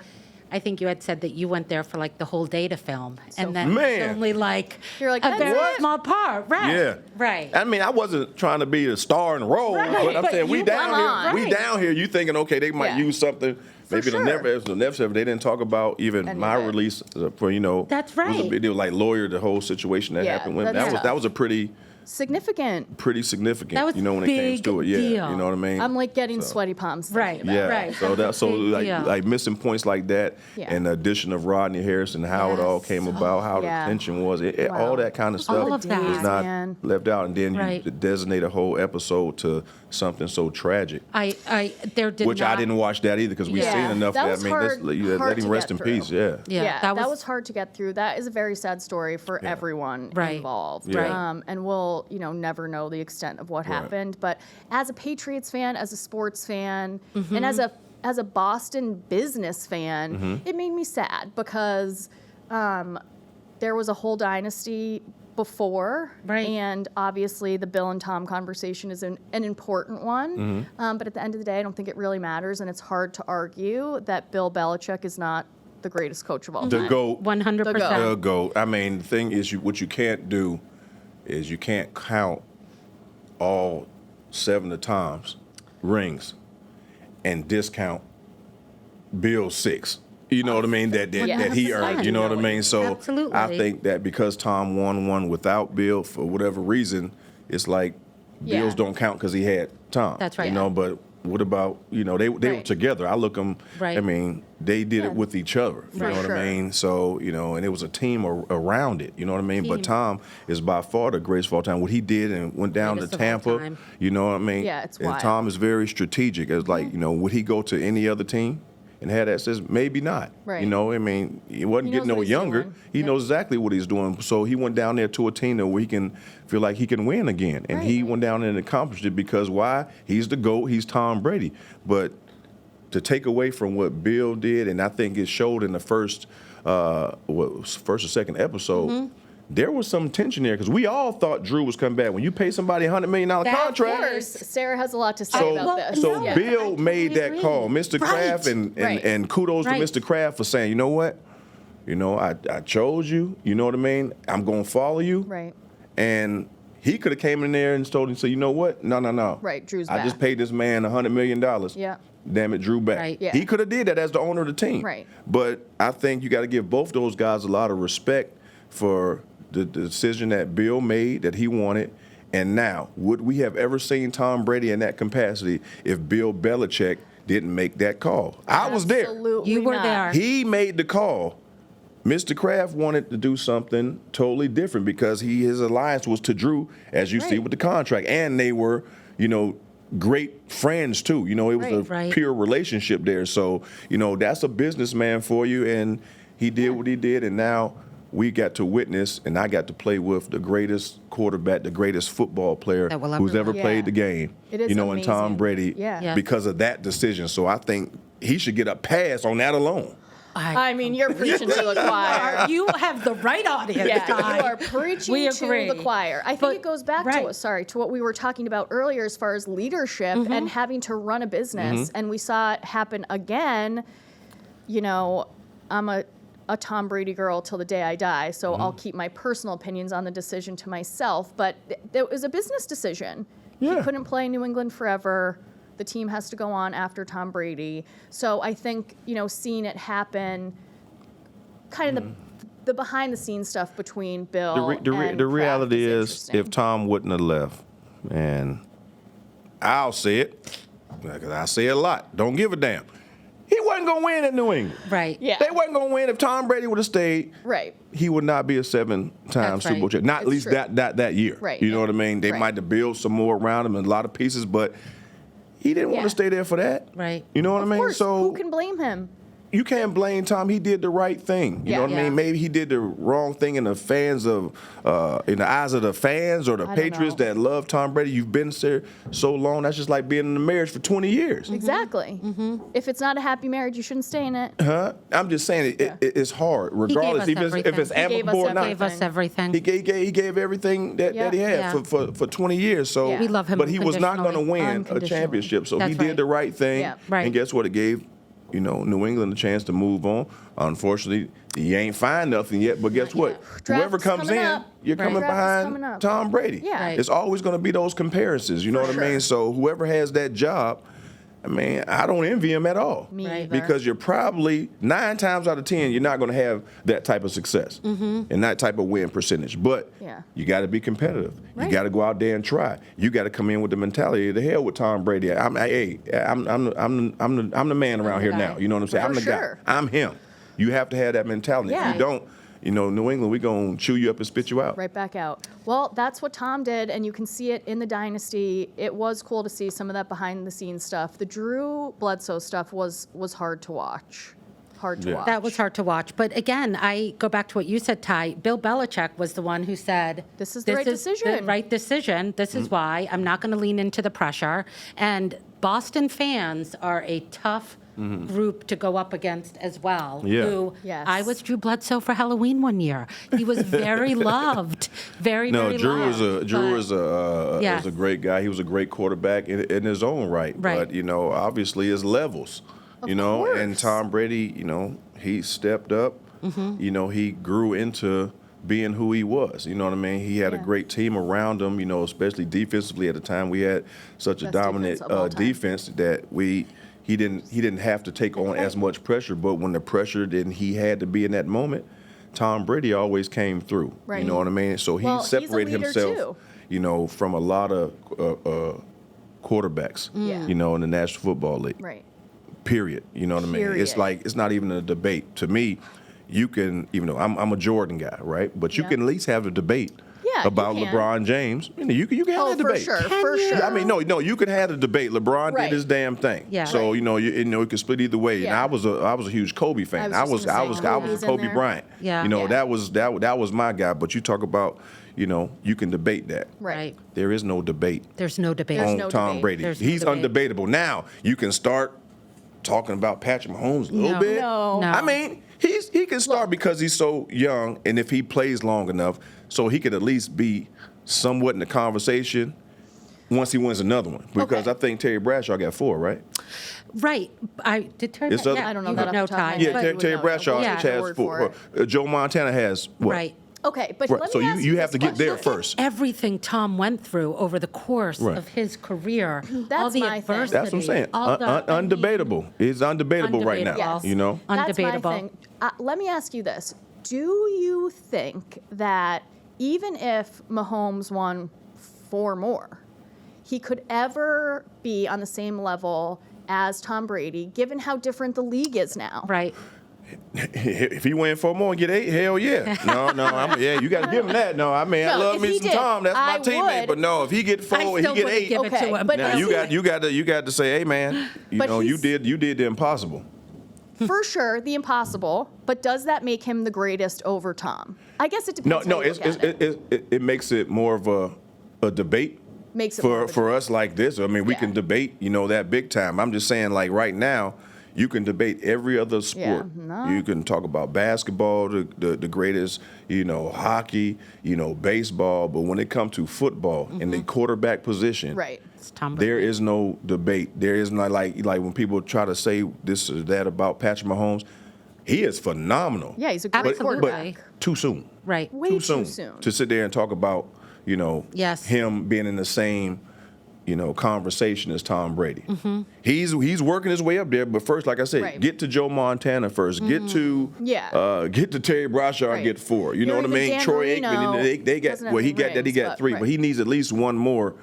I think you had said that you went there for like the whole day to film, and then Man. it's only like You're like, a "That's very it?" small part, right? Yeah. Right. I mean, I wasn't trying to be the star in the role, Right. but I'm But saying we you down went here. on. We Right. down here. You thinking, okay, they might Yeah. use something. Maybe sure. the never. They didn't talk about even Any my of it. release for That's It was a right. big deal, like Lawyer, the whole situation that Yeah, happened. When, that's tough. that was a pretty Significant. significant. That was when it came big to it, yeah. deal. You know what I mean? I'm like getting sweaty palms. Right. thinking about Yeah. it. Right. So That's a big deal. like missing points like that, Yeah. and the addition of Rodney Harris and how it all Yes. came about, how Yeah. the tension was, Wow. all that kind of stuff All of that. was not Man. left out, and then Right. you designate a whole episode to something so tragic. There did Which not, I didn't watch that either because we've Yeah. seen enough That of was that. I mean, hard let him to rest get in peace. through. Yeah. Yeah, that was hard to get through. That is a very sad story for everyone Right. involved. Right. And we'll will, never know the extent of what happened. But as a Patriots fan, as a sports fan, and as a Boston business fan, it made me sad because there was a whole dynasty before, Right. and obviously the Bill and Tom conversation is an important one. But at the end of the day, I don't think it really matters, and it's hard to argue that Bill Belichick is not the greatest coach of all The time. GOAT. 100%. The GOAT. I mean, the thing is, what you can't do is you can't count all 7 of Tom's rings and discount Bill's 6. You know what I mean? That he earned. You know what I mean? So Absolutely. I think that because Tom won one without Bill for whatever reason, it's like Bill's don't count because he had Tom. That's right. You know, but what about, they were Right. together. I look them, Right. I mean, they did it with each other. You For know what sure. I mean? So, and it was a team around it. You know what I mean? But Tom is by far the greatest of all time. What he did and went down Greatest to of all Tampa, time. you know what I mean? Yeah, it's and wild. Tom is very strategic. It's like, would he go to any other team and have that says maybe not? Right. You know, I mean, he wasn't He getting knows no what he's younger. doing. He knows exactly what he's doing. So he went down there to a team that where he can feel like he can win again. And he Right. went down there and accomplished it because why? He's the GOAT. He's Tom Brady. But to take away from what Bill did, and I think it showed in the first or second episode, there was some tension there because we all thought Drew was coming back. When you pay somebody $100 million That- Of contract, course, Sarah has a lot to say so, about this. so Yeah. Bill I made totally that agree. call, Mr. Right. Kraft, and Right. kudos Right. to Mr. Kraft for saying, you know what, I chose you. You know what I mean? I'm gonna follow you. Right. And he could have came in there and told him, so you know what? No. Right, Drew's I just back. paid this man $100 million. Yeah. Damn it, Drew back. Right. Yeah. He could have did that as the owner of the team. Right. But I think you got to give both those guys a lot of respect for the decision that Bill made that he wanted. And now, would we have ever seen Tom Brady in that capacity if Bill Belichick didn't make that call? I was there. Absolutely You were not. there. He made the call. Mr. Kraft wanted to do something totally different because his alliance was to Drew, as you see Right. with the contract, and they were, great friends too. It was a Right. pure relationship there. So, that's a businessman for you, and he did what he did, and now we got to witness, and I got to play with the greatest quarterback, the greatest football player That will who's ever ever live. played Yeah. the game. It is and Tom amazing. Brady, Yeah. Yeah. because of that decision. So I think he should get a pass on that alone. I mean, you're preaching to the choir. You have the right audience, Yeah, Ty. you are preaching We to agree. the choir. I think But- it goes back right. to what we were talking about earlier as far as leadership and having to run a business. And we saw it happen again. I'm a Tom Brady girl till the day I die, so I'll keep my personal opinions on the decision to myself. But it was a business decision. Yeah. He couldn't play in New England forever. The team has to go on after Tom Brady. So I think, seeing it happen, kind of the behind the scenes stuff between Bill and The Kraft reality is, interesting. if Tom wouldn't have left, and I'll say it, because I say it a lot, don't give a damn. He wasn't going to win in New England. Right. Yeah. They wasn't going to win. If Tom Brady would have stayed, Right. he would not be a 7-time That's Super Bowl right. champion. Not at It's least true. that year. Right, You know yeah. what I mean? They Right. might have built some more around him and a lot of pieces, but he didn't want Yeah. to stay there for that. Right. You know what Of I mean? course, So who can blame him? you can't blame Tom. He did the right thing. You Yeah. know what I Yeah. mean? Maybe he did the wrong thing in the in the eyes of the fans or the I don't Patriots know. that love Tom Brady. You've been there so long. That's just like being in a marriage for 20 years. Exactly. If it's not a happy marriage, you shouldn't stay in it. Huh? I'm just saying it's hard, regardless us if it's everything. He gave us amicable or not. Gave us everything. He gave everything that he had Yeah. for 20 years. So Yeah. We love him but he was not going to win a unconditionally. championship. So he That's did right. the right thing. Yeah. Right. And guess what? It gave New England a chance to move on. Unfortunately, he ain't find nothing yet. But guess what? Whoever Draft's comes coming in, up. you're Right. coming Draft is behind coming up. Tom Brady. Yeah. Right. It's always going to be those comparisons. You know what I mean? So whoever has that job, I mean, I don't envy him at all. Me Right. either. Because you're probably 9 times out of 10, you're not going to have that type of success and that type of win percentage. But Yeah. you got to be competitive. Right. You got to go out there and try. You got to come in with the mentality. The hell with Tom Brady. I'm the man around here guy. now. You know what I'm saying? For I'm the sure. guy. I'm him. You have to have that mentality. Yeah. If you don't, New England, we're going to chew you up and spit you out. Right back out. Well, that's what Tom did, and you can see it in the Dynasty. It was cool to see some of that behind the scenes stuff. The Drew Bledsoe stuff was hard to watch. hard to Yeah. watch. That was hard to watch. But again, I go back to what you said, Ty. Bill Belichick was the one who said, This is the right decision." The right decision. This is why I'm not going to lean into the pressure. And Boston fans are a tough group to go up against as well. Yeah. Who Yes. I was Drew Bledsoe for Halloween one year. He was very loved, very No, Drew loved. is a great guy. He was a great quarterback in his own right. Right. But obviously, it's levels. And course. Tom Brady, he stepped up. He grew into being who he was. You know what I mean? He had a great team around him. Especially defensively at the time, we had such a Best dominant defense of all time. defense that he didn't have to take on as much pressure. But when the pressure that he had to be in that moment, Tom Brady always came through. Right. You know what I mean? So he Well, he's a separated leader, himself, from a lot of quarterbacks, Yeah. in the National Football League. Right. Period. You know what I mean? It's Period. like, it's not even a debate. To me, you can, even though I'm a Jordan guy, right? But you Yeah. can at least have a debate Yeah, you about can. LeBron James. You can have Oh, a for debate. sure, Can for you? sure. Yeah, I mean, no, you could have a debate. LeBron Right. did his damn thing. Yeah. So it could split either way. And Yeah. I was a huge Kobe fan. I was just I gonna was say, a Kobe's in Kobe there. Bryant. Yeah. Yeah. That was my guy. But you talk about, you can debate that. Right. There is no debate There's no debate. There's on no Tom debate. Brady. There's no He's debate. undebatable. Now you can start talking about Patrick Mahomes a little No. bit. No. No. I mean, he can start because he's so young, and if he plays long enough, so he could at least be somewhat in the conversation once he wins another one. Because Okay. I think Terry Bradshaw got 4, right? Right. I did turn It's that. other- Yeah, I don't know you that would off the top of my Ty, head. Yeah, but- you would Terry know. Bradshaw Yeah. has Word 4. for Joe Montana has what? Right. Okay, but Right. let So me ask you have this to get there question. first. Everything Tom went through over the course Right. of his career, all That's the my thing. adversity, That's what I'm saying. all the, Undebatable. It's undebatable right now. Undebatable. Yes. That's my Undebatable. thing. Let me ask you this. Do you think that even if Mahomes won 4 more, he could ever be on the same level as Tom Brady, given how different the league is now? right. If he win 4 more and get 8, hell yeah. You got to give him that. No, I mean, I No, love if me he some did, Tom. That's my I teammate. would. But no, if he get 4 I and he still get wouldn't 8, give it Okay, to him. but now is you got to say, hey man, But you he's- did the impossible. For sure, the impossible. But does that make him the greatest over Tom? I guess it No, depends. no, how you look at it. it makes it more of a debate Makes it more of a for us like this. I mean, we Yeah. can debate, that big time. I'm just saying, like right now, you can debate every other sport. no. You can talk about basketball, the greatest, hockey, baseball. But when it comes to football and the quarterback position, Right. It's Tom Brady. there is no debate. There is not like when people try to say this or that about Patrick Mahomes. He is phenomenal. Yeah, he's a great Absolutely. quarterback. Too soon. Right. Way Too too soon soon. to sit there and talk about, Yes. him being in the same, conversation as Tom Brady. He's working his way up there, but first, like I said, Right. get to Joe Montana first. Get to Yeah. get to Terry Bradshaw and Right. get 4. You know Or what I even mean? Dan Troy Marino Aikman, they got doesn't have he the got that. He rings, got 3, right. but he needs at least 1 more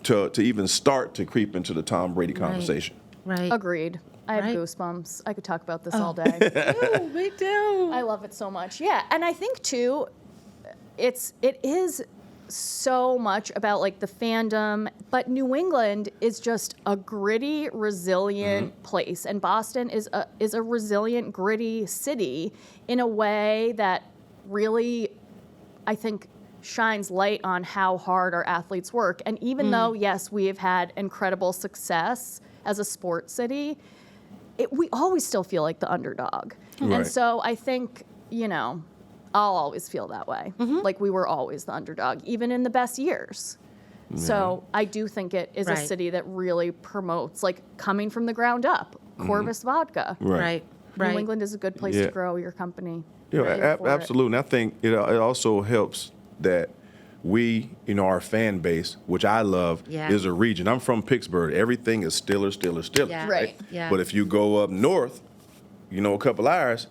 to even start to creep into the Tom Brady conversation. Right. Agreed. I have Right. goosebumps. I could talk about this all day. Oh, we do. I love it so much. Yeah, and I think too, it is so much about like the fandom, but New England is just a gritty, resilient place, and Boston is a resilient, gritty city in a way that really, I think, shines light on how hard our athletes work. And even though, yes, we have had incredible success as a sports city, we always still feel like the underdog. Right. And so I think, I'll always feel that way. Mm-hmm. Like we were always the underdog, even in the best years. So I do think it is a Right. city that really promotes, like, coming from the ground up, Corvus Vodka. Right. Right. New England is a good place Yeah. to grow your company. Yeah, Ready for it. absolutely. And I think it also helps that we, our fan base, which I love, Yeah. is a region. I'm from Pittsburgh. Everything is Steelers. Yeah. Right. Yeah. But if you go up north, a couple hours,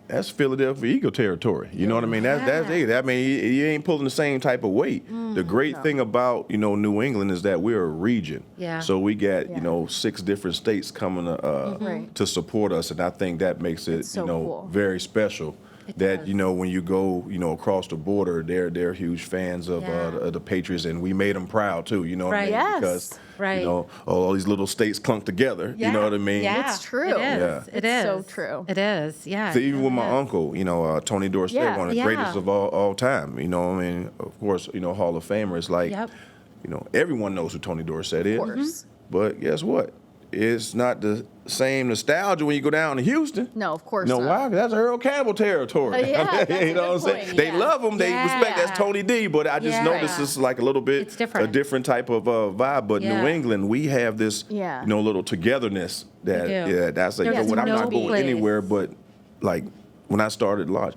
that's Philadelphia Eagle territory. You know what I mean? That's it. I mean, you ain't pulling the same type of weight. The great thing about, New England is that we're a region. Yeah. So we got, Yeah. 6 different states coming Right. to support us. And I think that makes it, It's so cool. very special. that, when you go, across the border, they're huge fans of the Patriots, and we made them proud too, you know what I mean? Yes. Because, Right. all these little states clunked together, you know what I mean? Yeah. It's true. It is. Yeah. It It's is. so true. It is. Yeah. So even with my uncle, Tony Dorsett, Yeah. one of the Yeah. greatest of all time, I mean? Of course, Hall of Famer. It's like, Yep. everyone knows who Tony Dorsett is. Of course. But guess what? It's not the same nostalgia when you go down to Houston. No, of course You know not. why? 'Cause that's Earl Campbell territory. Yeah, that's a you know good what I'm saying? point, They yeah. love him. They respect that's Tony D. But I just Yeah. noticed it's like a little bit It's different. a different type of vibe. But Yeah. New England, we have this Yeah. little togetherness that do. that's like There's when I'm no not going place. anywhere. But like when I started Lodge,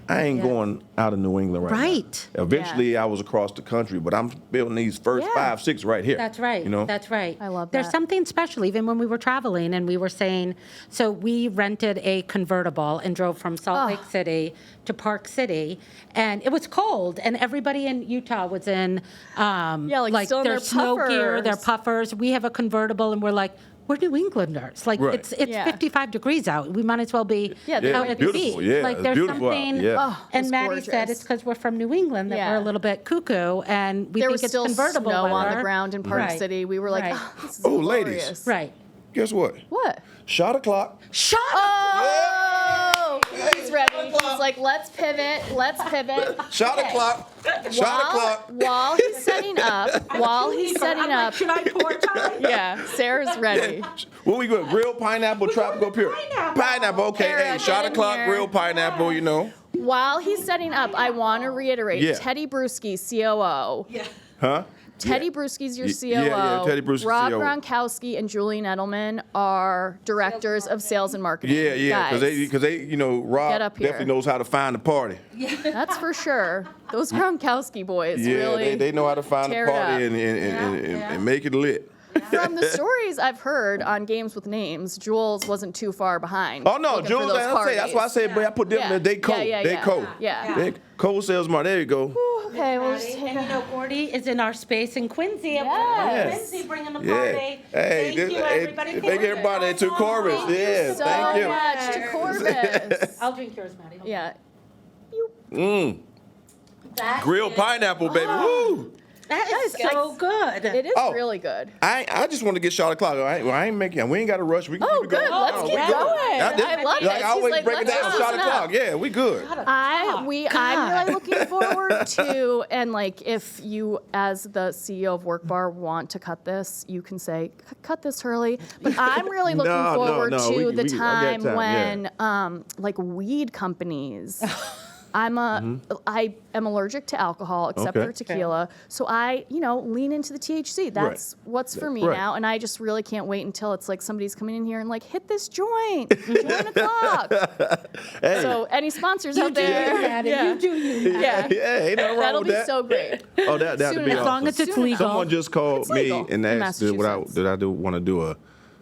I ain't Yeah. going out of New England right Right. now. Eventually, I was across the country, but I'm building these first Yeah. 5, 6 right here. That's right. You know? That's right. I love There's that. something special, even when we were traveling and we were saying, so we rented a convertible and drove from Salt Lake City to Park City, and it was cold, and everybody in Utah was in like still in their their snow gear, their puffers. puffers. We have a convertible, and we're like, we're New Englanders. Like Right. it's Yeah. 55 degrees out. We might as well be Yeah, Yeah, out at the beautiful. beach. Yeah, like it's there's beautiful out. something. Yeah. Oh, And it's Maddie said gorgeous. it's because we're from New England that Yeah. we're a little bit cuckoo, and we There think was it's still convertible snow on the weather. ground in Park Right. City. We were like, Right. oh, this is Oh, ladies. glorious. Right. Guess what? What? Shot o'clock. Shut up. Oh, he's ready. He's like, let's pivot. Let's pivot. Shot o'clock. Shot o'clock. While he's setting up, Should I pour time? yeah, Sarah's ready. What we going? Grilled pineapple, tropical pure. Pineapple. Okay. Sarah, Hey, shot get in o'clock, here. grilled pineapple. While he's setting up, I want to reiterate, Yeah. Teddy Bruschi, COO. Huh? Teddy Bruschi's your COO. Yeah, Teddy Bruschi, Rob COO. Gronkowski and Julian Edelman are directors of sales and marketing. Yeah. Guys, Because they, Rob Get up here. definitely knows how to find the party. that's for sure. Those Gronkowski boys Yeah, really. they know how to find the tear it party up. and make it lit. From the stories I've heard on Games with Names, Jules wasn't too far behind. Oh no, looking for Jules, those that's why I said, boy, I put them Yeah. in. They cold. Yeah, They yeah. cold. Yeah. They cold sales market. There you go. Okay, well, just And Gordy is in our space in Quincy. Yes. Quincy bringing the Yeah. party. Hey, Thank you, everybody. thank everybody to Corvus. Yeah, so thank you. much to Corvus. I'll drink yours, Maddie. Hold Yeah. Mm. That Grilled is- pineapple, baby. Woo! That is Guys, so good. It is Oh. really good. I just want to get shot o'clock. I ain't making. We ain't got to rush. We can Oh, keep it good. going. Let's No, keep we going. good. I love Like this. I He's always like, break it let's down. loosen Shot up. o'clock. Yeah, we good. I'm really looking forward to, and like if you as the CEO of Workbar want to cut this, you can say cut this early. But I'm really looking No, forward no, to we- the I got time time, when like weed companies. I am allergic to alcohol except Okay. for tequila, so I lean into the THC. That's what's for me Right. now, and I just really can't wait until it's like somebody's coming in here and like hit this joint, join o'clock. Hey. So any sponsors out there? Maddie. You do you. Yeah. Yeah, ain't nothing wrong That'll with be that. so great. Oh, that'd Soon be enough. As long awesome. as it's Soon legal. Someone just called It's me legal and in asked did Massachusetts. I want to do a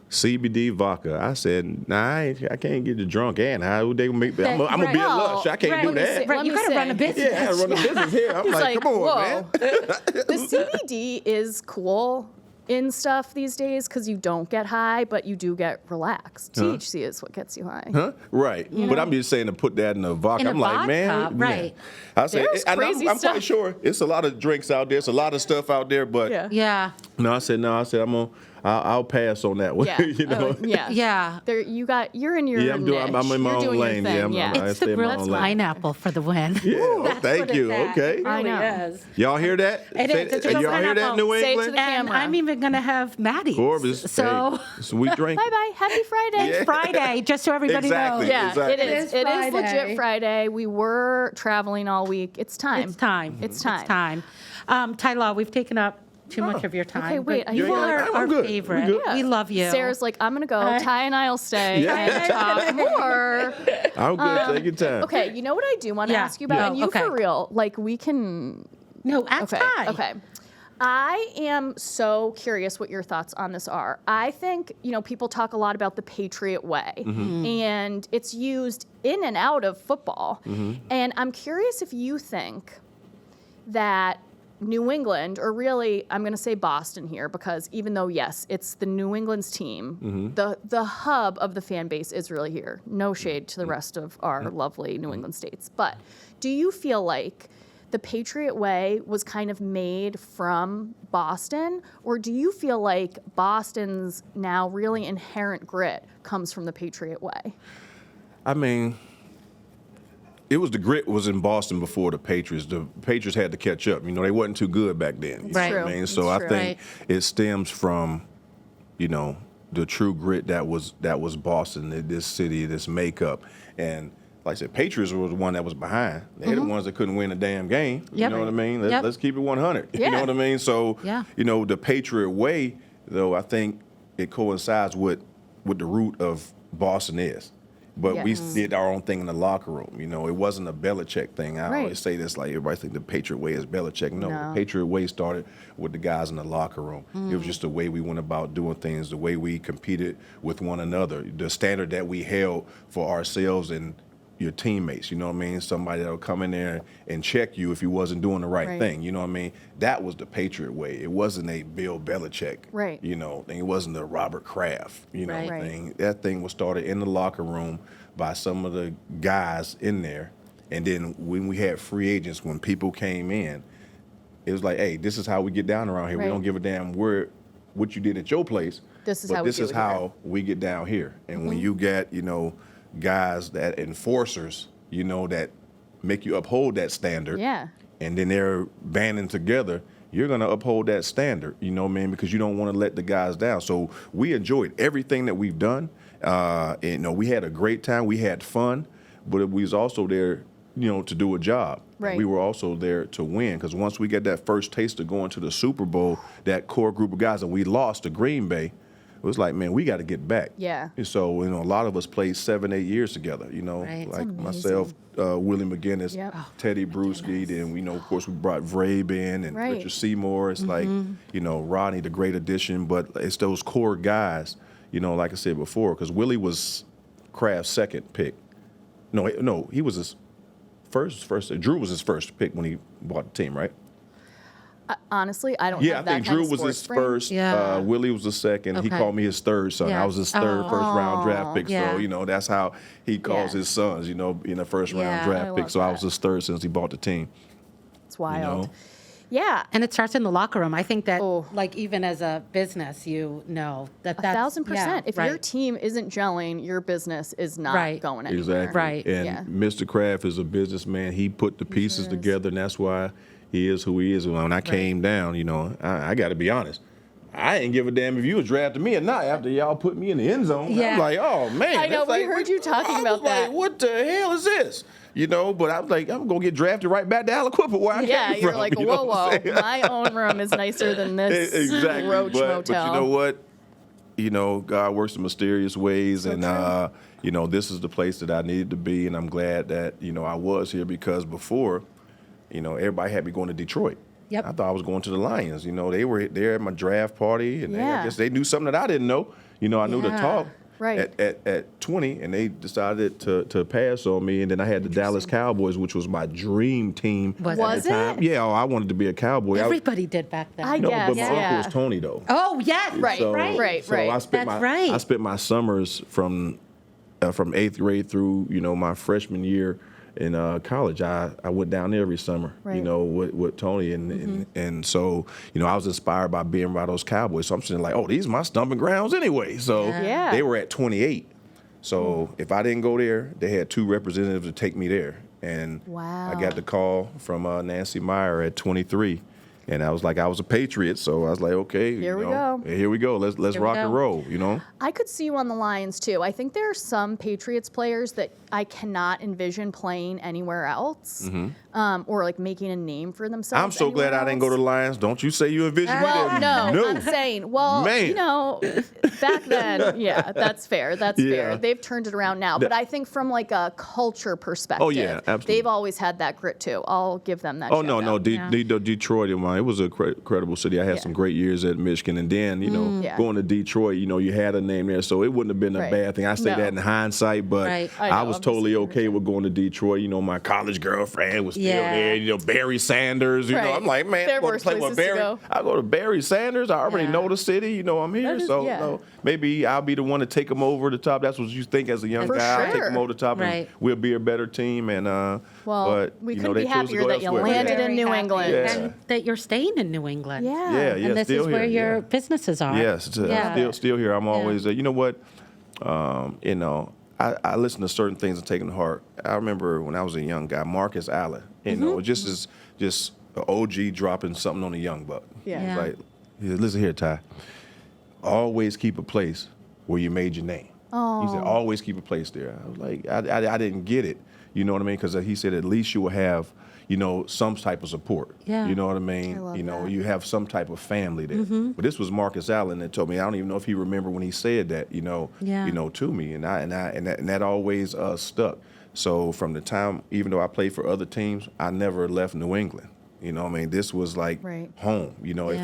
CBD vodka. I said, nah, I can't get you drunk and how they make I'm gonna be a Right. lush. I can't Right. do Let me that. see. Right, you Let me gotta run a say. business. Yeah, I run a business here. I'm He's like, come on, whoa. man. The CBD is cool in stuff these days because you don't get high, but you do get relaxed. THC is what gets you high. Huh? Right. But I'm just saying to put that in a vodka. In a I'm like, vodka, man. right. I say, There's and crazy I'm stuff. quite sure it's a lot of drinks out there. It's a lot of stuff out there. But Yeah. Yeah. no, I said I'll pass on that one. Yeah. you know. Yeah. Yeah. There, you're in your Yeah, I'm niche. in my You're own doing your lane. thing, Yeah, I'm- yeah. I It's stay the in my grilled own lane. pineapple for the win. Yeah, That's thank what you. it's at. Okay. It I really know. is. Y'all hear that? It is. It's a Y'all grilled hear that, pineapple. New Say it to England? the And camera. I'm even going to have Maddie's. Corvus. So Hey, sweet drink. Bye bye. Happy Friday. Yeah. Friday, just so everybody Exactly. knows. Yeah, Exactly. it is. It is It is legit Friday. Friday. We were traveling all week. It's time. It's time. It's time. It's time. Ty Law, we've taken up too much of your time. Okay, wait, but I you feel are like- our I'm good. favorite. We good. We love you. Sarah's like, I'm gonna go. Ty and I'll stay Yeah. and talk more. I'm good. Take your time. Okay, you know what I do want to Yeah. ask you about, Yeah. and you Okay. for real, like we can. No, ask Okay, Ty. okay. I am so curious what your thoughts on this are. I think, people talk a lot about the Patriot way, and it's used in and out of football. And I'm curious if you think that New England, or really, I'm going to say Boston here, because even though, yes, it's the New England's team, the hub of the fan base is really here. No shade to the rest of our lovely New England states. But do you feel like the Patriot Way was kind of made from Boston, or do you feel like Boston's now really inherent grit comes from the Patriot Way? I mean, the grit was in Boston before the Patriots. The Patriots had to catch up. You know, they wasn't too good back then. You Right. know what I mean? So It's I true. think it stems from, you know, the true grit that was Boston, this city, this makeup. And like I said, Patriots was the one that was behind. They're the ones that couldn't win a damn game. You Yep. know what I mean? Yep. Let's keep it 100. You Yeah. know what I mean? So, Yeah. you know, the Patriot Way, though, I think it coincides with the root of Boston is. But we Yes. did our own thing in the locker room. You know, it wasn't a Belichick thing. I Right. always say this, like everybody think the Patriot Way is Belichick. No, No. the Patriot Way started with the guys in the locker room. It was just the way we went about doing things, the way we competed with one another, the standard that we held for ourselves and your teammates. You know what I mean? Somebody that'll come in there and check you if you wasn't doing the right Right. thing. You know what I mean? That was the Patriot Way. It wasn't a Bill Belichick, Right. you know, thing. It wasn't a Robert Kraft, you know, Right. Right. thing. That thing was started in the locker room by some of the guys in there. And then when we had free agents, when people came in, it was like, hey, this is how we get down around here. We Right. don't give a damn what you did at your place. This is but how we this do is it here. how we get down here. And when you get, you know, guys that enforcers, you know, that make you uphold that standard. Yeah. And then they're banding together, you're going to uphold that standard, you know what I mean? Because you don't want to let the guys down. So we enjoyed everything that we've done. And, you know, we had a great time. We had fun, but we was also there, you know, to do a job. Right. We were also there to win, because once we get that first taste of going to the Super Bowl, that core group of guys, and we lost to Green Bay, it was like, man, we got to get back. Yeah. And so, you know, a lot of us played 7-8 years together, you know, Right. It's like amazing. myself, Willie McGinnis, Yep. Oh, Teddy Bruschi, then, you know, of course, we brought Vrabe in and Right. Richard Seymour. It's like, you know, Rodney, the great addition, but it's those core guys, you know, like I said before, because Willie was Kraft's second pick. No, he was his first. Drew was his first pick when he bought the team, right? Honestly, I don't Yeah, I have that think kind Drew of was his sports brain. first. Yeah. Willie was the second. He Okay. called me his third son. Yeah. I was his third first round draft pick. Yeah. So, you know, that's how he calls Yeah. his sons, you know, being a first round Yeah, draft I pick. love So I that. was his third since he bought the team. It's wild. know? Yeah. And it starts in the locker room. I think that, Oh. like, even as a business, you know that that's 1,000%. yeah, If right. your team isn't gelling, your business is not Right. going anywhere. Exactly. Right. And Yeah. Mr. Kraft is a businessman. He put the pieces sure is. together, and that's why he is who he is. When I came down, you know, I got to be honest. I didn't give a damn if you was drafting me or not after y'all put me in the end zone. Yeah. I'm like, oh, man. I know, that's we like, heard you talking I about was like, that. what the hell is this? You know, but I was like, I'm going to get drafted right back to Aliquippa where I Yeah, came you're from. like, you know whoa, what I'm whoa, saying? my own room is nicer than this Exactly. roach but motel. you know what? You know, God works in mysterious ways, and true. you know, this is the place that I needed to be, and I'm glad that, you know, I was here, because before, you know, everybody had me going to Detroit. Yep. I thought I was going to the Lions. You know, they were there at my draft party, and Yeah. I guess they knew something that I didn't know. You know, I knew the Yeah. talk. Right. At 20, and they decided to pass on me, and then I had the Dallas Cowboys, which was my dream team Was at Was the time. it? Yeah, I wanted to be a Cowboy. Everybody did back then. I No, guess, but my yeah. uncle was Tony, though. Oh yes, Right, So, right. So I spent That's my right. I spent my summers from 8th grade through, you know, my freshman year in college. I went down there every summer, you Right. know, with Tony, and so, you know, I was inspired by being by those Cowboys. So I'm sitting like, oh, these are my stomping grounds anyway. So Yeah. they were at 28. So if I didn't go there, they had 2 representatives to take me there, and Wow. I got the call from Nancy Meyer at 23. And I was like, I was a Patriot, so I was like, okay, Here we you know, go. here we go. Let's Here we rock and go. roll, you know. I could see you on the Lions too. I think there are some Patriots players that I cannot envision playing anywhere else, or like making a name for themselves. I'm so glad anywhere I didn't go to else. the Lions. Don't you say you envision me Well, there. no, I'm saying, well, Man. you know, back then, yeah, that's fair. That's Yeah. fair. They've turned it around now. But I think from like a culture perspective, Oh, yeah, absolutely. they've always had that grit too. I'll give them that. Oh shout no, out. Yeah. Detroit. it was a incredible city. I had some great years at Michigan, and then going to Detroit, you had a name there, so it wouldn't have been a bad thing. I say that in hindsight, but I was totally okay with going to Detroit. My college girlfriend was still there. Barry Sanders. I'm like, man, I'm going to play with Barry. I go to Barry Sanders. I already know the city. I'm here, maybe I'll be the one to take them over the top. That's what you think as a young guy. I'll take them over the top, and we'll be a better team. And but we couldn't be happier that you landed in New England and that you're staying in New England. Yeah, and this is where your businesses are. Yes, still here. I'm always there. You know what? I listen to certain things and take them to heart. I remember when I was a young guy, Marcus Allen. Just an OG dropping something on a young buck. Yeah. Like, listen here, Ty. Always keep a place where you made your name. Oh. He said, always keep a place there. I was like, I didn't get it. You know what I mean? Because he said, at least you will have, some type of support. Yeah. You know what I mean? I love that. You have some type of family there. But this was Marcus Allen that told me. I don't even know if he remembered when he said that, to me, and that always stuck. So from the time, even though I played for other teams, I never left New England. This was like home.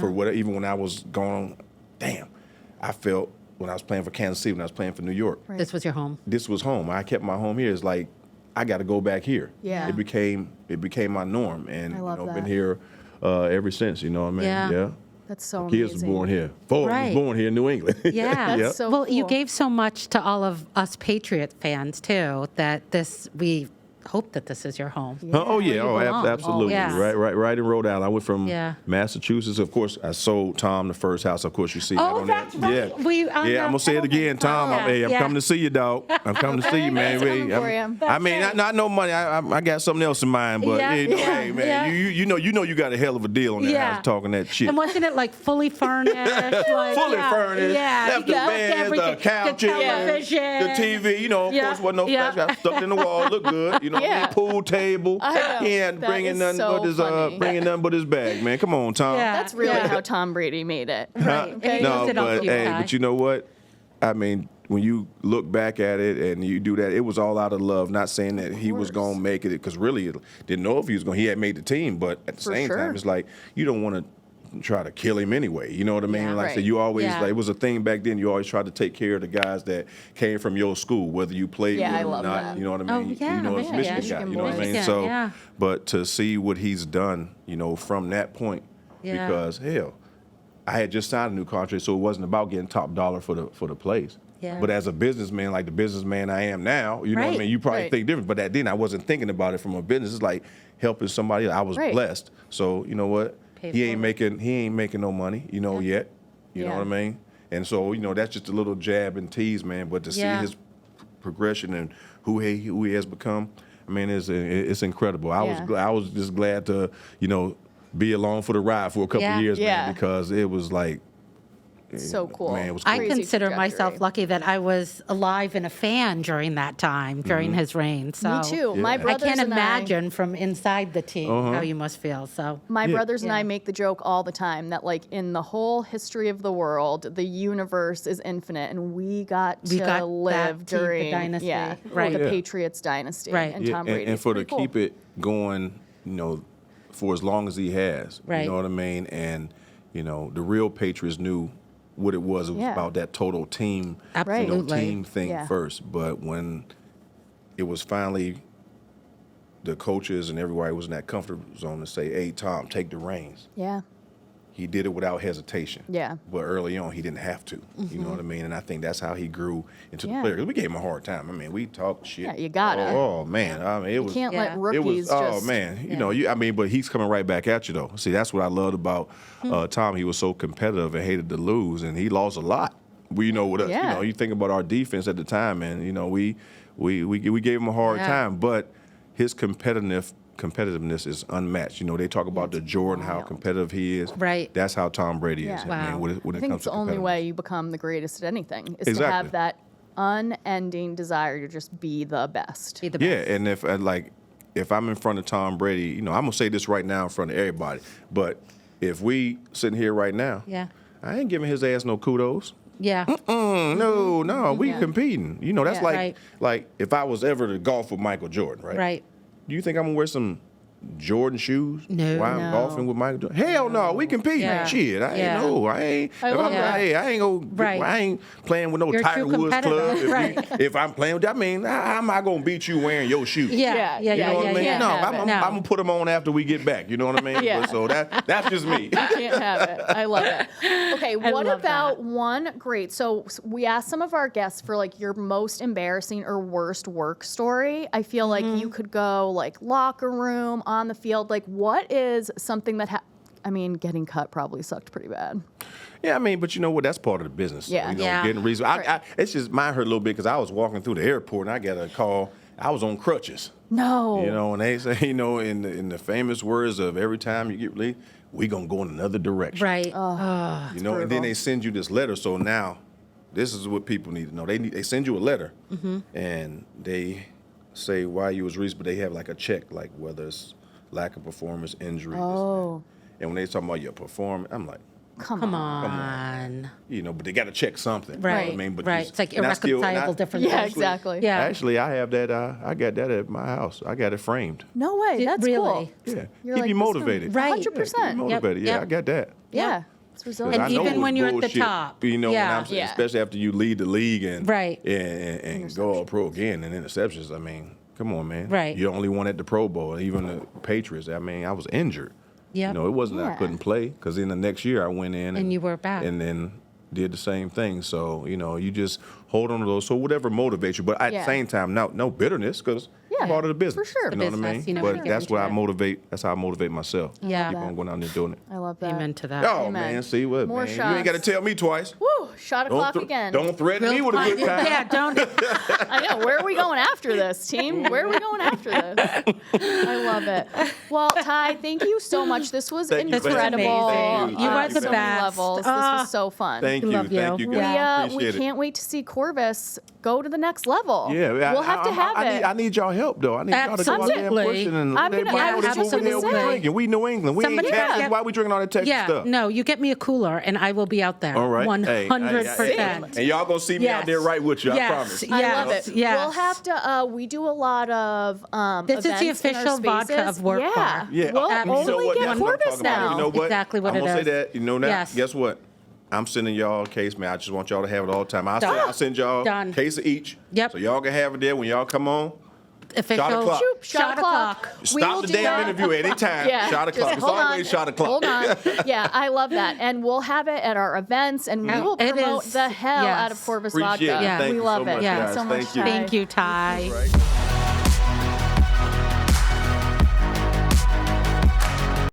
For whatever, even when I was gone, I felt when I was playing for Kansas City, when I was playing for New York. Right. This was your home. This was home. I kept my home here. It's like, I got to go back here. Yeah. It became my norm, and I love that. been here ever since. You know what I mean? Yeah. That's so Kids amazing. were born here. Ford was born here in New England. Yeah. That's so well, cool. you gave so much to all of us Patriot fans too that we hope that this is your home. Oh yeah, belong. absolutely. Yeah. Right in Rhode Island. I went from Yeah. Massachusetts. Of course, I sold Tom the first house. Of course, you see that Oh, on that's there. right. Yeah, I'm gonna say it again, Tom. I'm coming to see you, dog. I'm coming to see you, man. Coming for you. I mean, not no money. I got something else in mind, but hey, man, you know you got a hell of a deal on that house talking that shit. And wasn't it like fully furnished? Fully furnished. Yeah. Left the beds, the couches, the television, the TV. Of course, wasn't no flash. I stuck it in the wall. Look good. Pool table. He ain't bringing nothing but his bag, man. Come on, Tom. Yeah. That's really how Tom Brady made it. Right. Okay. No, but you know what? I mean, when you look back at it and you do that, it was all out of love. Not saying that he was going to make it, because really didn't know if he was going. He had made the team, but at the same time, it's like you don't want to try to kill him anyway. You know what I mean? Like I said, you always it was a thing back then. You always tried to take care of the guys that came from your school, whether you played with them or not. That. You know what I mean? It's Michigan Michigan guy. You know what I mean? So, but to see what he's done, from that point, because hell, I had just signed a new contract, so it wasn't about getting top dollar for the place. Yeah. But as a businessman, like the businessman I am now, you know what I mean? You probably think different, but then I wasn't thinking about it from a business. It's like helping somebody else. I was blessed. So, you know what? He ain't making no money, yet. You know what I mean? And so, that's just a little jab and tease, man. But to see his progression and who he has become, I mean, it's incredible. I was just glad to, be along for the ride for a couple of years, man, because it was like, so cool. Man, it was I crazy. consider myself lucky that I was alive and a fan during that time, during his reign. So Me too. Yeah. My I brothers can't and imagine from inside the team how you must feel. So my brothers and I make the joke all the time that, like, in the whole history of the world, the universe is infinite, and we got to live during the dynasty, the Patriots dynasty, and Tom Brady. And for to keep it going, for as long as he has, Right. you know what I mean? And the real Patriots knew what it was. It was about that total team, Absolutely. team thing first. But when it was finally the coaches and everybody was in that comfort zone to say, "Hey, Tom, take the reins." Yeah. He did it without hesitation. Yeah. But early on, he didn't have to. You know what I mean? And I think that's how he grew into the player. 'Cause we gave him a hard time. I mean, we talked shit. Yeah, you gotta. Oh man, I mean, it was. You can't let It rookies was, just. oh man, but he's coming right back at you though. See, that's what I loved about Tom. He was so competitive and hated to lose, and he lost a lot. With us, you think about our defense at the time, and we gave him a hard time, but his competitiveness is unmatched. They talk about the Jordan, how competitive he is. Right. That's how Tom Brady is. Yeah. I mean, when I it think comes it's to the only way competitiveness. you become the greatest at anything is to Exactly. have that unending desire to just be the best. be the Yeah, best. and if I'm in front of Tom Brady, I'm gonna say this right now in front of everybody, but if we sitting here right now, I ain't giving his ass no kudos. Yeah. No, we competing. That's Yeah. Right. like if I was ever to golf with Michael Jordan, right? Right. Do you think I'm gonna wear some Jordan shoes? No. While I'm No. golfing with Michael Jordan? Hell no, we compete. Yeah. Shit, I Yeah. ain't know. I ain't. I love that. Hey, I ain't go. Right. I ain't playing with no You're Tiger too Woods competitive. club. Right. If I'm playing with, I mean, how am I gonna beat you wearing your shoes? Yeah. You You know what I mean? Can't No, have it. No. I'm gonna put them on after we get back. You know what I mean? Yeah. But so that's just me. Can't have it. I love it. Okay, what love about that. one great? So we asked some of our guests for like your most embarrassing or worst work story. I feel like you could go like locker room, on the field. Like, what is something that I mean, getting cut probably sucked pretty bad. Yeah, I mean, but you know what? That's part of the business. Yeah. You know, Yeah. getting reason. It's just mine hurt a little bit because I was walking through the airport and I got a call. I was on crutches. No. You know, and they say, you know, in the famous words of every time you get relief, we gonna go in another direction. Right. You know, and brutal. then they send you this letter. So now, this is what people need to know. They send you a letter, and they say why you was reason, but they have like a check, like whether it's lack of performance, injury. Oh, And when they talking about your performance, I'm like, Come on. you know, but they got to check something. Right. You know what I mean? But Right. It's like and I still- and I- irreconcilable differences. yeah, exactly. Yeah. Actually, I have that. I got that at my house. I got it framed. No way. That's Really? cool. Yeah, You're keep like, you this motivated. Right. 100%. Keep you motivated. Yeah, Yep. I got that. Yeah. It's 'Cause resilient. I And know even it was when you're at the bullshit, top. you know, Yeah. and Yeah. especially after you lead the league and Right. and go all pro again and interceptions. I mean, come on, man. Right. You're the only one at the Pro Bowl. Even the Patriots. I mean, I was injured. Yep. You know, it wasn't that I Yeah. couldn't play because in the next year I went in And you were back. and then did the same thing. So you know, you just hold on to those. So whatever motivates you, but at Yeah. the same time, no bitterness because Yeah, part of the business. for sure. You know The what I mean? business, you know, but you get that's into what I it. motivate. That's how I motivate myself. Yeah. Keep on going out there doing it. I love that. Amen to that. Oh Amen. man, see what More man? You ain't got to shots. tell me twice. Woo! Shot o'clock again. Don't threaten me with a good time. Yeah, don't. I know. Where are we going after this, team? Where are we going after this? I love it. Well, Ty, thank you so much. This was Thank you, incredible. amazing. You are on the so many best. levels. This Ah. was so fun. Thank you, Love you. thank you we guys. we Appreciate it. can't wait to see Corvus go to the next level. Yeah, we'll have to have it. I need y'all help though. I need y'all to go out there and Absolutely. push it and let I'm gonna- everybody I know was this just what the gonna hell we say. drinking. We New England. We Somebody ain't Texas. get- Why we drinking all that Texas Yeah, stuff? no, you get me a cooler and I will be out there. All right. Hey, 100%. and y'all gonna see me out there right with you. I Yes. promise. I Yes. love it. Yes. We'll have to. We do a lot of. This is the events in our official vodka spaces. of Workbar. Yeah. Yeah. We'll you know only what? get That's what I'm Corvus talking about. now. You know what? Exactly what I'm it gonna say is. that. You know now. Yes. Guess what? I'm sending y'all a case, man. I just want y'all to have it all the time. Done. I'll send y'all Done. a case of each. Yep. So y'all can have it there when y'all come on. Official. Shot o'clock. Shoot, shot o'clock. We will Stop the do damn that. interview at any time. Yeah, Shot just o'clock. It's hold on. always shot o'clock. Hold on. Yeah, I love that. And we'll have it at our events, and we will It promote is- the hell yes. out of Corvus Appreciate Vodka. it. Yeah. Thank We you love so it. much, Yeah. guys. So much Thank you. Ty. Thank you, Ty. Right.